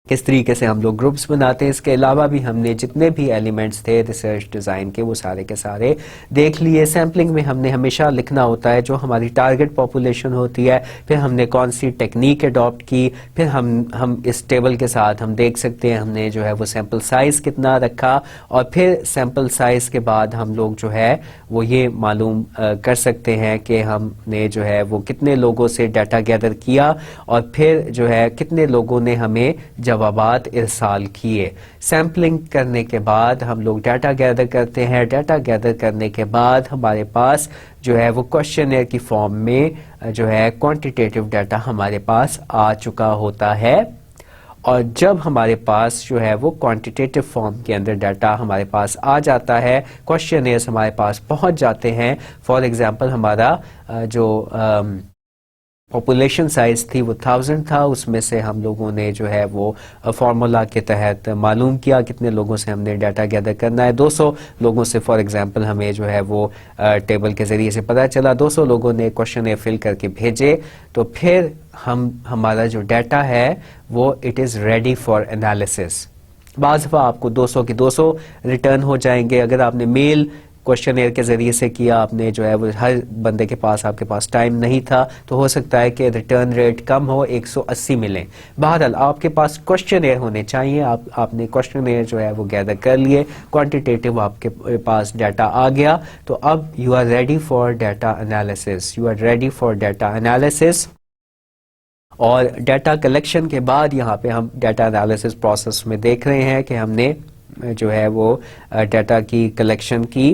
کس طریقے سے ہم لوگ گروپس بناتے ہیں. اس کے علاوہ بھی ہم نے جتنے بھی ایلیمنٹس تھے ریسرچ ڈیزائن کے وہ سارے کے سارے دیکھ لیے. سیمپلنگ میں ہم نے ہمیشہ لکھنا ہوتا ہے جو ہماری ٹارگٹ پاپولیشن ہوتی ہے, پھر ہم نے کون سی ٹیکنیک اڈاپٹ کی, پھر ہم اس ٹیبل کے ساتھ ہم دیکھ سکتے ہیں ہم نے جو ہے وہ سیمپل سائز کتنا رکھا, اور پھر سیمپل سائز کے بعد ہم لوگ جو ہے وہ یہ معلوم کر سکتے ہیں کہ ہم نے جو ہے وہ کتنے لوگوں سے ڈیٹا گیدر کیا, اور پھر جو ہے کتنے لوگوں نے ہمیں جوابات ارسال کیے. سیمپلنگ کرنے کے بعد ہم لوگ ڈیٹا گیدر کرتے ہیں, ڈیٹا گیدر کرنے کے بعد ہمارے پاس جو ہے وہ کوشچنئر کی فارم میں جو ہے کوانٹیٹیو ڈیٹا ہمارے پاس آ چکا ہوتا ہے. اور جب ہمارے پاس جو ہے وہ کوانٹیٹیو فارم کے اندر ڈیٹا ہمارے پاس آ جاتا ہے, کوشچنئرز ہمارے پاس پہنچ جاتے ہیں, فار ایگزامپل ہمارا جو پاپولیشن سائز تھی وہ 1000 تھا, اس میں سے ہم لوگوں نے جو ہے وہ فارمولا کے تحت معلوم کیا کتنے لوگوں سے ہم نے ڈیٹا گیدر کرنا ہے. 200 لوگوں سے فار ایگزامپل ہمیں جو ہے وہ ٹیبل کے ذریعے سے پتہ چلا, 200 لوگوں نے کوشچن فل کر کے بھیجے, تو پھر ہمارا جو ڈیٹا ہے وہ it is ready for analysis. بعض دفعہ آپ کو 200 کے 200 ریٹرن ہو جائیں گے. اگر آپ نے میل کوشچن ایئر کے ذریعے سے کیا, آپ نے جو ہے وہ ہر بندے کے پاس آپ کے پاس ٹائم نہیں تھا, تو ہو سکتا ہے کہ ریٹرن ریٹ کم ہو, 180 ملیں. بہرحال آپ کے پاس کوشچن ایئر ہونے چاہیے, آپ نے کوشچن ایئر جو ہے وہ گیدر کر لیے, کوانٹیٹیو آپ کے پاس ڈیٹا آ گیا, تو اب you are ready for data analysis, you are ready for data analysis. اور ڈیٹا کلیکشن کے بعد یہاں پہ ہم ڈیٹا انالیسس پروسیس میں دیکھ رہے ہیں کہ ہم نے جو ہے وہ ڈیٹا کی کلیکشن کی,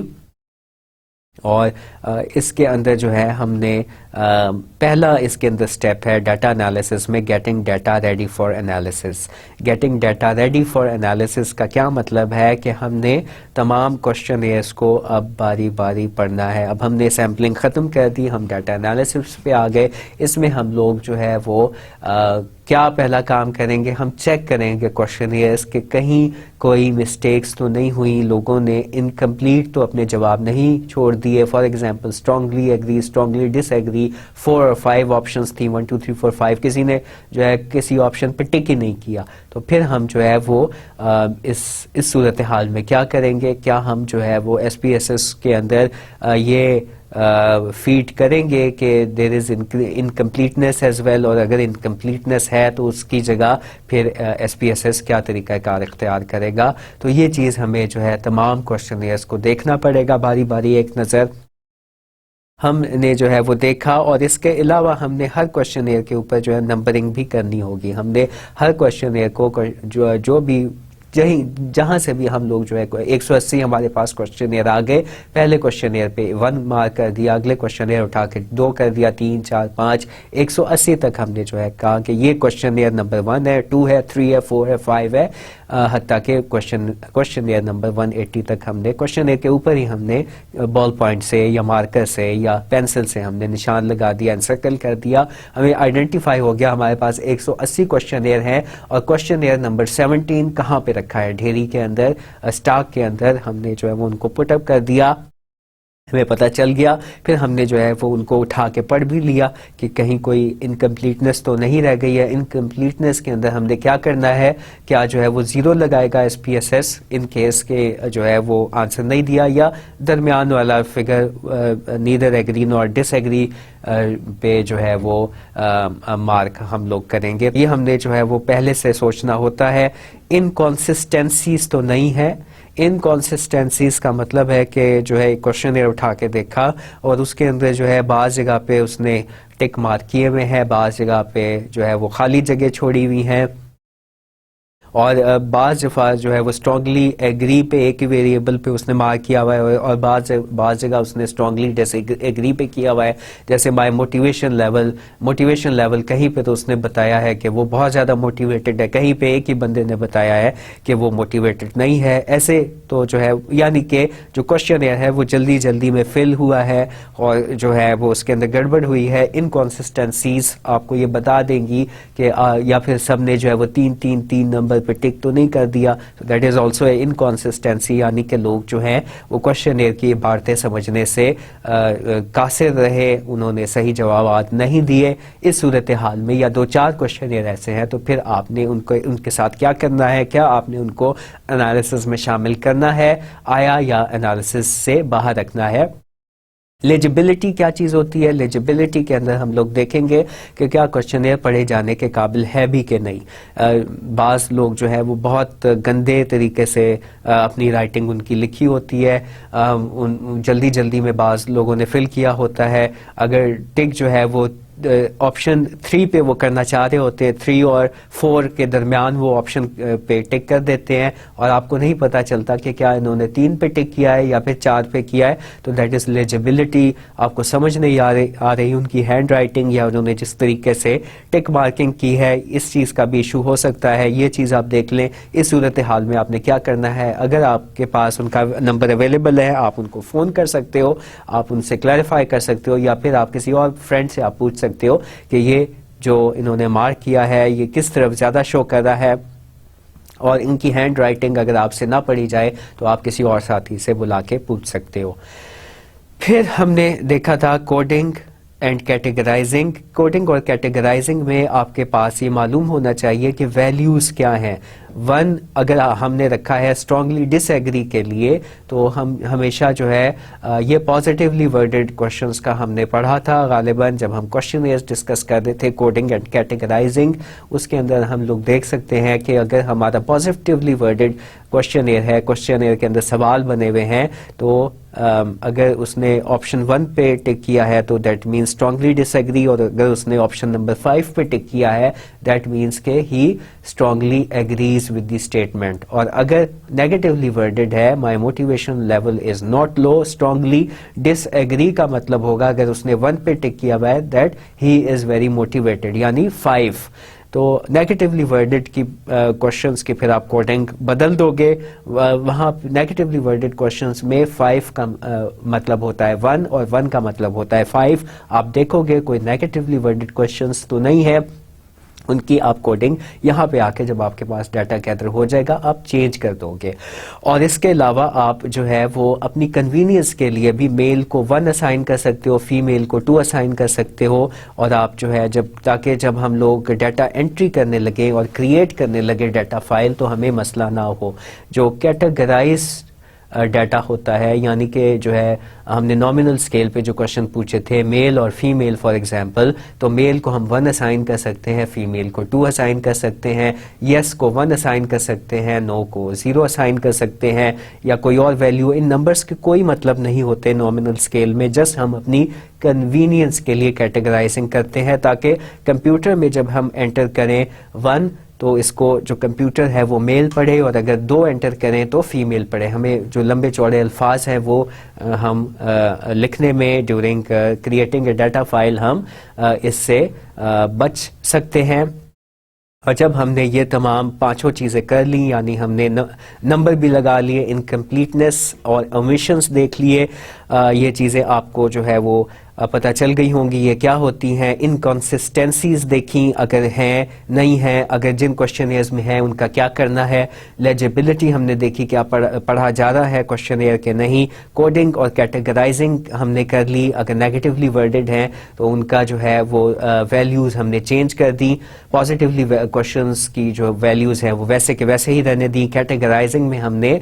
اور اس کے اندر جو ہے ہم نے پہلا اس کے اندر سٹیپ ہے ڈیٹا انالیسس میں getting data ready for analysis. Getting data ready for analysis کا کیا مطلب ہے کہ ہم نے تمام کوشچنیئرس کو اب باری باری پڑھنا ہے. اب ہم نے سیمپلنگ ختم کر دی, ہم ڈیٹا انالیسس پہ آ گئے. اس میں ہم لوگ جو ہے وہ کیا پہلا کام کریں گے, ہم چیک کریں گے کوشچنیئرس کہ کہیں کوئی مسٹیکس تو نہیں ہوئی, لوگوں نے انکمپلیٹ تو اپنے جواب نہیں چھوڑ دیے. For example strongly agree, strongly disagree, 4 اور 5 آپشنس تھیں, 1 2 3 4 5, کسی نے جو ہے کسی آپشن پہ ٹک ہی نہیں کیا. تو پھر ہم جو ہے وہ اس صورتحال میں کیا کریں گے, کیا ہم جو ہے وہ ایس پی ایس ایس کے اندر یہ فیڈ کریں گے کہ دیر از انکمپلیٹنیس ایز ویل, اور اگر انکمپلیٹنیس ہے تو اس کی جگہ پھر ایس پی ایس ایس کیا طریقہ کار اختیار کرے گا. تو یہ چیز ہمیں جو ہے تمام کوشچنیئرس کو دیکھنا پڑے گا باری باری ایک نظر. ہم نے جو ہے وہ دیکھا, اور اس کے علاوہ ہم نے ہر کوشچنیئر کے اوپر جو ہے نمبرنگ بھی کرنی ہوگی. ہم نے ہر کوشچنیئر کو جو بھی جہاں سے بھی ہم لوگ جو ہے 180 ہمارے پاس کوشچنیئر آ گئے, پہلے کوشچنیئر پہ 1 مارک کر دیا, اگلے کوشچنیئر اٹھا کے 2 کر دیا, 3 4 5 180 تک ہم نے جو ہے کہا کہ یہ کوشچنیئر نمبر 1 ہے, 2 ہے, 3 ہے, 4 ہے, 5 ہے, حتیٰ کہ کوشچنیئر نمبر 180 تک ہم نے کوشچنیئر کے اوپر ہی ہم نے بال پوائنٹ سے یا مارکر سے یا پینسل سے ہم نے نشان لگا دیا, انسرکل کر دیا. ہمیں آئیڈینٹیفائی ہو گیا ہمارے پاس 180 کوشچنیئر ہیں, اور کوشچنیئر نمبر 17 کہاں پہ رکھا ہے, ڈھیری کے اندر, اسٹاک کے اندر. ہم نے جو ہے وہ ان کو پٹ اپ کر دیا, ہمیں پتہ چل گیا. پھر ہم نے جو ہے وہ ان کو اٹھا کے پڑھ بھی لیا کہ کہیں کوئی انکمپلیٹنس تو نہیں رہ گئی ہے. انکمپلیٹنس کے اندر ہم نے کیا کرنا ہے, کیا جو ہے وہ 0 لگائے گا S P S S in case کے جو ہے وہ آنسر نہیں دیا, یا درمیان والا فگر نیدر ایگری نور ڈس ایگری پہ جو ہے وہ مارک ہم لوگ کریں گے. یہ ہم نے جو ہے وہ پہلے سے سوچنا ہوتا ہے. انکانسسٹینسیز تو نہیں ہے. انکانسسٹینسیز کا مطلب ہے کہ جو ہے کوشچنیئر اٹھا کے دیکھا اور اس کے اندر جو ہے بعض جگہ پہ اس نے ٹک مارک کیے ہوئے ہیں, بعض جگہ پہ جو ہے وہ خالی جگہ چھوڑی ہوئی ہیں, اور بعض دفعہ جو ہے وہ اسٹرانگلی ایگری پہ ایک ہی ویریبل پہ اس نے مارک کیا ہوا ہے, اور بعض جگہ اس نے اسٹرانگلی ڈس ایگری پہ کیا ہوا ہے. جیسے مائی موٹیویشن لیول کہیں پہ تو اس نے بتایا ہے کہ وہ بہت زیادہ موٹیویٹڈ ہے, کہیں پہ ایک ہی بندے نے بتایا ہے کہ وہ موٹیویٹڈ نہیں ہے. ایسے تو جو ہے یعنی کہ جو کوشچنیئر ہے وہ جلدی میں فل ہوا ہے, اور جو ہے وہ اس کے اندر گڑبڑ ہوئی ہے. انکانسسٹینسیز آپ کو یہ بتا دیں گی کہ یا پھر سب نے جو ہے وہ 3 نمبر پہ ٹک تو نہیں کر دیا. دیٹ از آلسو اے انکانسسٹینسی, یعنی کہ لوگ جو ہیں وہ کوشچنیئر کی عبارتیں سمجھنے سے قاصر رہے, انہوں نے صحیح جوابات نہیں دیے. اس صورتحال میں یا 2-4 کوشچنیئر ایسے ہیں تو پھر آپ نے ان کے ساتھ کیا کرنا ہے, کیا آپ نے ان کو انالیسس میں شامل کرنا ہے آیا یا انالیسس سے باہر رکھنا ہے. لیجبلٹی کیا چیز ہوتی ہے؟ لیجبلٹی کے اندر ہم لوگ دیکھیں گے کہ کیا کوشچنیئر پڑھے جانے کے قابل ہے بھی کہ نہیں. بعض لوگ جو ہے وہ بہت گندے طریقے سے اپنی رائٹنگ ان کی لکھی ہوتی ہے, جلدی میں بعض لوگوں نے فل کیا ہوتا ہے. اگر ٹک جو ہے وہ آپشن 3 پہ وہ کرنا چاہ رہے ہوتے ہیں, 3 اور 4 کے درمیان وہ آپشن پہ ٹک کر دیتے ہیں, اور آپ کو نہیں پتا چلتا کہ کیا انہوں نے 3 پہ ٹک کیا ہے یا پھر 4 پہ کیا ہے. تو دیٹ از لیجبلٹی. آپ کو سمجھ نہیں آ رہی ان کی ہینڈ رائٹنگ یا انہوں نے جس طریقے سے ٹک مارکنگ کی ہے, اس چیز کا بھی ایشو ہو سکتا ہے. یہ چیز آپ دیکھ لیں. اس صورتحال میں آپ نے کیا کرنا ہے, اگر آپ کے پاس ان کا نمبر اویلیبل ہے آپ ان کو فون کر سکتے ہو, آپ ان سے کلیریفائی کر سکتے ہو, یا پھر آپ کسی اور فرینڈ سے آپ پوچھ سکتے ہو کہ یہ جو انہوں نے مارک کیا ہے یہ کس طرف زیادہ شو کر رہا ہے. اور ان کی ہینڈ رائٹنگ اگر آپ سے نہ پڑھی جائے تو آپ کسی اور ساتھی سے بلا کے پوچھ سکتے ہو. پھر ہم نے دیکھا تھا کوڈنگ اینڈ کیٹیگرائزنگ. کوڈنگ اور کیٹیگرائزنگ میں آپ کے پاس یہ معلوم ہونا چاہیے کہ ویلیوز کیا ہیں. 1 اگر ہم نے رکھا ہے اسٹرانگلی ڈس ایگری کے لیے تو ہم ہمیشہ جو ہے یہ پازیٹیولی ورڈڈ کوشچنس کا ہم نے پڑھا تھا غالباً جب ہم کوشچنیئرز ڈسکس کر رہے تھے کوڈنگ اینڈ کیٹیگرائزنگ. اس کے اندر ہم لوگ دیکھ سکتے ہیں کہ اگر ہمارا پازیٹیولی ورڈڈ کوشچن ایئر ہے, کوشچن ایئر کے اندر سوال بنے ہوئے ہیں, تو اگر اس نے آپشن 1 پہ ٹک کیا ہے تو that means strongly disagree, اور اگر اس نے آپشن نمبر 5 پہ ٹک کیا ہے دیٹ مینس کہ he strongly agrees with the statement. اور اگر نیگیٹولی ورڈڈ ہے my motivation level is not low, strongly disagree کا مطلب ہوگا اگر اس نے 1 پہ ٹک کیا ہوا ہے that he is very motivated, یعنی 5. تو نیگیٹیولی ورڈڈ کی کوشچنس کی پھر آپ کوڈنگ بدل دو گے, وہاں نیگیٹیولی ورڈڈ کوشچنس میں 5 کا مطلب ہوتا ہے 1 اور 1 کا مطلب ہوتا ہے 5. آپ دیکھو گے کوئی نیگیٹیولی ورڈڈ کوشچنس تو نہیں ہے, ان کی آپ کوڈنگ یہاں پہ آ کے جب آپ کے پاس ڈیٹا گیدر ہو جائے گا آپ چینج کر دو گے. اور اس کے علاوہ آپ جو ہے وہ اپنی کنوینئنس کے لیے بھی میل کو 1 اسائن کر سکتے ہو, فیمیل کو 2 اسائن کر سکتے ہو, اور آپ جو ہے تاکہ جب ہم لوگ ڈیٹا انٹری کرنے لگے اور کریٹ کرنے لگے ڈیٹا فائل تو ہمیں مسئلہ نہ ہو. جو کیٹیگرائز ڈیٹا ہوتا ہے, یعنی کہ جو ہے ہم نے نامنل اسکیل پہ جو کوشچن پوچھے تھے میل اور فیمیل فار ایگزامپل, تو میل کو ہم 1 اسائن کر سکتے ہیں, فیمیل کو 2 اسائن کر سکتے ہیں, یس کو 1 اسائن کر سکتے ہیں, نو کو 0 اسائن کر سکتے ہیں, یا کوئی اور ویلیو. ان نمبرز کے کوئی مطلب نہیں ہوتے نامنل اسکیل میں, جسٹ ہم اپنی کنوینئنس کے لیے کیٹیگرائزنگ کرتے ہیں تاکہ کمپیوٹر میں جب ہم انٹر کریں 1 تو اس کو جو کمپیوٹر ہے وہ میل پڑھے, اور اگر 2 انٹر کریں تو فیمیل پڑھے. ہمیں جو لمبے چوڑے الفاظ ہیں وہ ہم لکھنے میں during creating a data file ہم اس سے بچ سکتے ہیں. اور جب ہم نے یہ تمام 5 چیزیں کر لیں, یعنی ہم نے نمبر بھی لگا لیے, انکمپلیٹنس اور اومیشنس دیکھ لیے, یہ چیزیں آپ کو جو ہے وہ پتہ چل گئی ہوں گی یہ کیا ہوتی ہیں. انکنسسٹنسیز دیکھیں اگر ہیں نہیں ہیں, اگر جن کوشچنیئرز میں ہیں ان کا کیا کرنا ہے. لیجیبلٹی ہم نے دیکھی کیا پڑھا جا رہا ہے کوشچنیئر کے نہیں. کوڈنگ اور کیٹیگرائزنگ ہم نے کر لی, اگر نیگیٹیولی ورڈڈ ہیں تو ان کا جو ہے وہ ویلیوز ہم نے چینج کر دی. پازیٹیولی کوشچنس کی جو ویلیوز ہیں وہ ویسے کے ویسے ہی رہنے دی. کیٹیگرائزنگ میں ہم نے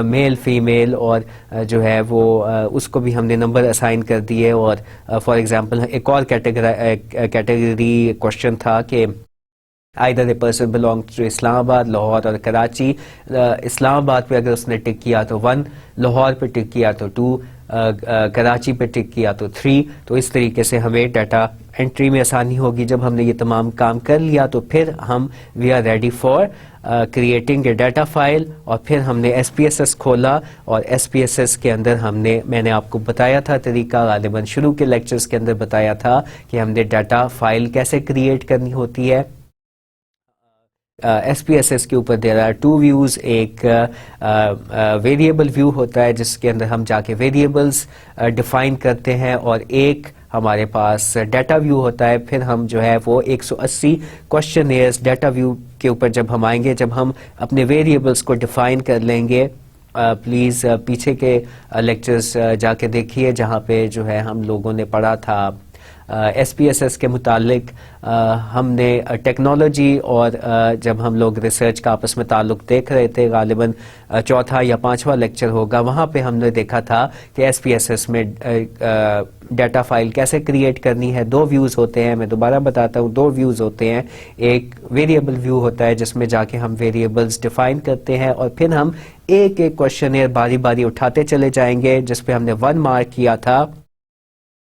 میل فیمیل اور جو ہے وہ اس کو بھی ہم نے نمبر اسائن کر دیے. اور فار ایگزامپل ایک اور کیٹیگری کوشچن تھا کہ either a person belongs to اسلام آباد, لاہور اور کراچی. اسلام آباد پہ اگر اس نے ٹک کیا تو 1, لاہور پہ ٹک کیا تو 2, کراچی پہ ٹک کیا تو 3. تو اس طریقے سے ہمیں ڈیٹا انٹری میں آسانی ہوگی. جب ہم نے یہ تمام کام کر لیا تو پھر ہم we are ready for creating a data file. اور پھر ہم نے ایس پی ایس ایس کھولا, اور ایس پی ایس ایس کے اندر میں نے آپ کو بتایا تھا طریقہ, غالباً شروع کے لیکچرز کے اندر بتایا تھا کہ ہم نے ڈیٹا فائل کیسے کریٹ کرنی ہوتی ہے. ایس پی ایس ایس کے اوپر دیر آر 2 ویوز. ایک ویریبل ویو ہوتا ہے جس کے اندر ہم جا کے ویریبلس ڈیفائن کرتے ہیں, اور ایک ہمارے پاس ڈیٹا ویو ہوتا ہے. پھر ہم جو ہے وہ 180 کوشچنیئرز ڈیٹا ویو کے اوپر جب ہم آئیں گے, جب ہم اپنے ویریبلس کو ڈیفائن کر لیں گے, پلیز پیچھے کے لیکچرز جا کے دیکھیے جہاں پہ جو ہے ہم لوگوں نے پڑھا تھا ایس پی ایس ایس کے متعلق. ہم نے ٹیکنالوجی اور جب ہم لوگ ریسرچ کا آپس میں تعلق دیکھ رہے تھے, غالباً 4تھا یا 5واں لیکچر ہوگا, وہاں پہ ہم نے دیکھا تھا کہ ایس پی ایس ایس میں ڈیٹا فائل کیسے کریٹ کرنی ہے. 2 ویوز ہوتے ہیں, میں دوبارہ بتاتا ہوں, 2 ویوز ہوتے ہیں. ایک ویریبل ویو ہوتا ہے جس میں جا کے ہم ویریبلس ڈیفائن کرتے ہیں, اور پھر ہم ایک کوشچنیئر باری باری اٹھاتے چلے جائیں گے. جس پہ ہم نے 1 مارک کیا تھا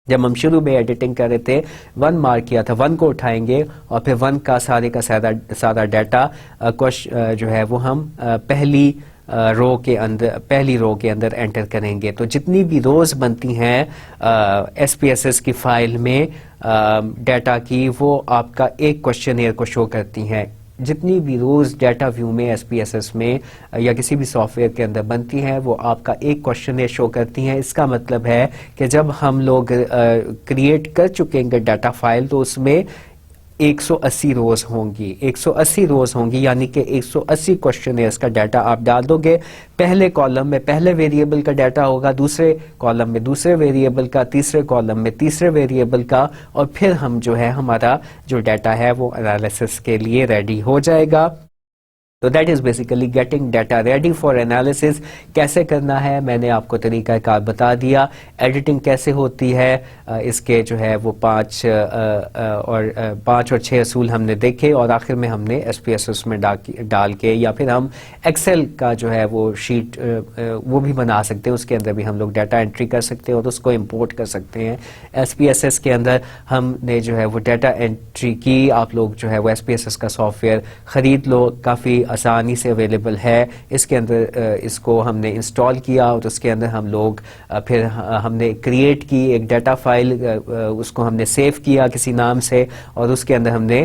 جب ہم شروع میں ایڈیٹنگ کر رہے تھے, 1 مارک کیا تھا, 1 کو اٹھائیں گے, اور پھر 1 کا سارے کا سارا ڈیٹا جو ہے وہ ہم پہلی رو کے اندر انٹر کریں گے. تو جتنی بھی روز بنتی ہیں ایس پی ایس ایس کی فائل میں ڈیٹا کی, وہ آپ کا ایک کوشچنیئر کو شو کرتی ہیں. جتنی بھی روز ڈیٹا ویو میں ایس پی ایس ایس میں یا کسی بھی سافٹ ویئر کے اندر بنتی ہیں وہ آپ کا ایک کوشچنیئر شو کرتی ہیں. اس کا مطلب ہے کہ جب ہم لوگ کریٹ کر چکیں گے ڈیٹا فائل تو اس میں 180 روز ہوں گی. 180 روز ہوں گی, یعنی کہ 180 کوشچنیئرز کا ڈیٹا آپ ڈال دو گے. پہلے کالم میں پہلے ویریبل کا ڈیٹا ہوگا, دوسرے کالم میں دوسرے ویریبل کا, تیسرے کالم میں تیسرے ویریبل کا, اور پھر ہم جو ہے ہمارا جو ڈیٹا ہے وہ انالیسس کے لیے ریڈی ہو جائے گا. تو that is basically getting data ready for analysis. کیسے کرنا ہے میں نے آپ کو طریقہ کار بتا دیا. ایڈیٹنگ کیسے ہوتی ہے اس کے جو ہے وہ 5 اور 6 اصول ہم نے دیکھے, اور آخر میں ہم نے ایس پی ایس ایس میں ڈال کے, یا پھر ہم ایکسل کا جو ہے وہ شیٹ وہ بھی بنا سکتے ہیں, اس کے اندر بھی ہم لوگ ڈیٹا انٹری کر سکتے ہیں اور اس کو امپورٹ کر سکتے ہیں. ایس پی ایس ایس کے اندر ہم نے جو ہے وہ ڈیٹا انٹری کی. آپ لوگ جو ہے وہ ایس پی ایس ایس کا سافٹ ویئر خرید لو, کافی آسانی سے اویلیبل ہے. اس کے اندر اس کو ہم نے انسٹال کیا اور اس کے اندر ہم لوگ پھر ہم نے کریٹ کی ایک ڈیٹا فائل, اس کو ہم نے سیو کیا کسی نام سے, اور اس کے اندر ہم نے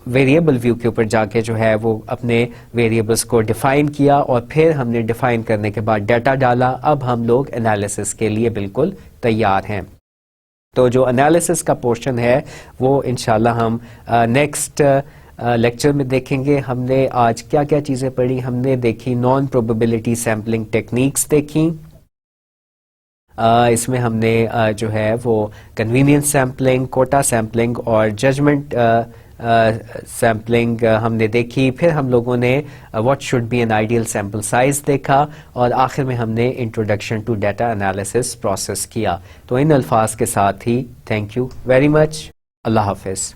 ویریبل ویو کے اوپر جا کے جو ہے وہ اپنے ویریبلس کو ڈیفائن کیا, اور پھر ہم نے ڈیفائن کرنے کے بعد ڈیٹا ڈالا. اب ہم لوگ انالیسس کے لیے بالکل تیار ہیں. تو جو انالیسس کا پورشن ہے وہ انشاءاللہ ہم نیکسٹ لیکچر میں دیکھیں گے. ہم نے آج کیا کیا چیزیں پڑھی؟ ہم نے دیکھی نان پروبیبلٹی سیمپلنگ ٹیکنیکس دیکھی. اس میں ہم نے جو ہے وہ کنوینئنس سیمپلنگ, کوٹا سیمپلنگ اور ججمنٹ سیمپلنگ ہم نے دیکھی. پھر ہم لوگوں نے what should be an ideal sample size دیکھا, اور آخر میں ہم نے introduction to data analysis process کیا. تو ان الفاظ کے ساتھ ہی تھینک یو ویری مچ. اللہ حافظ.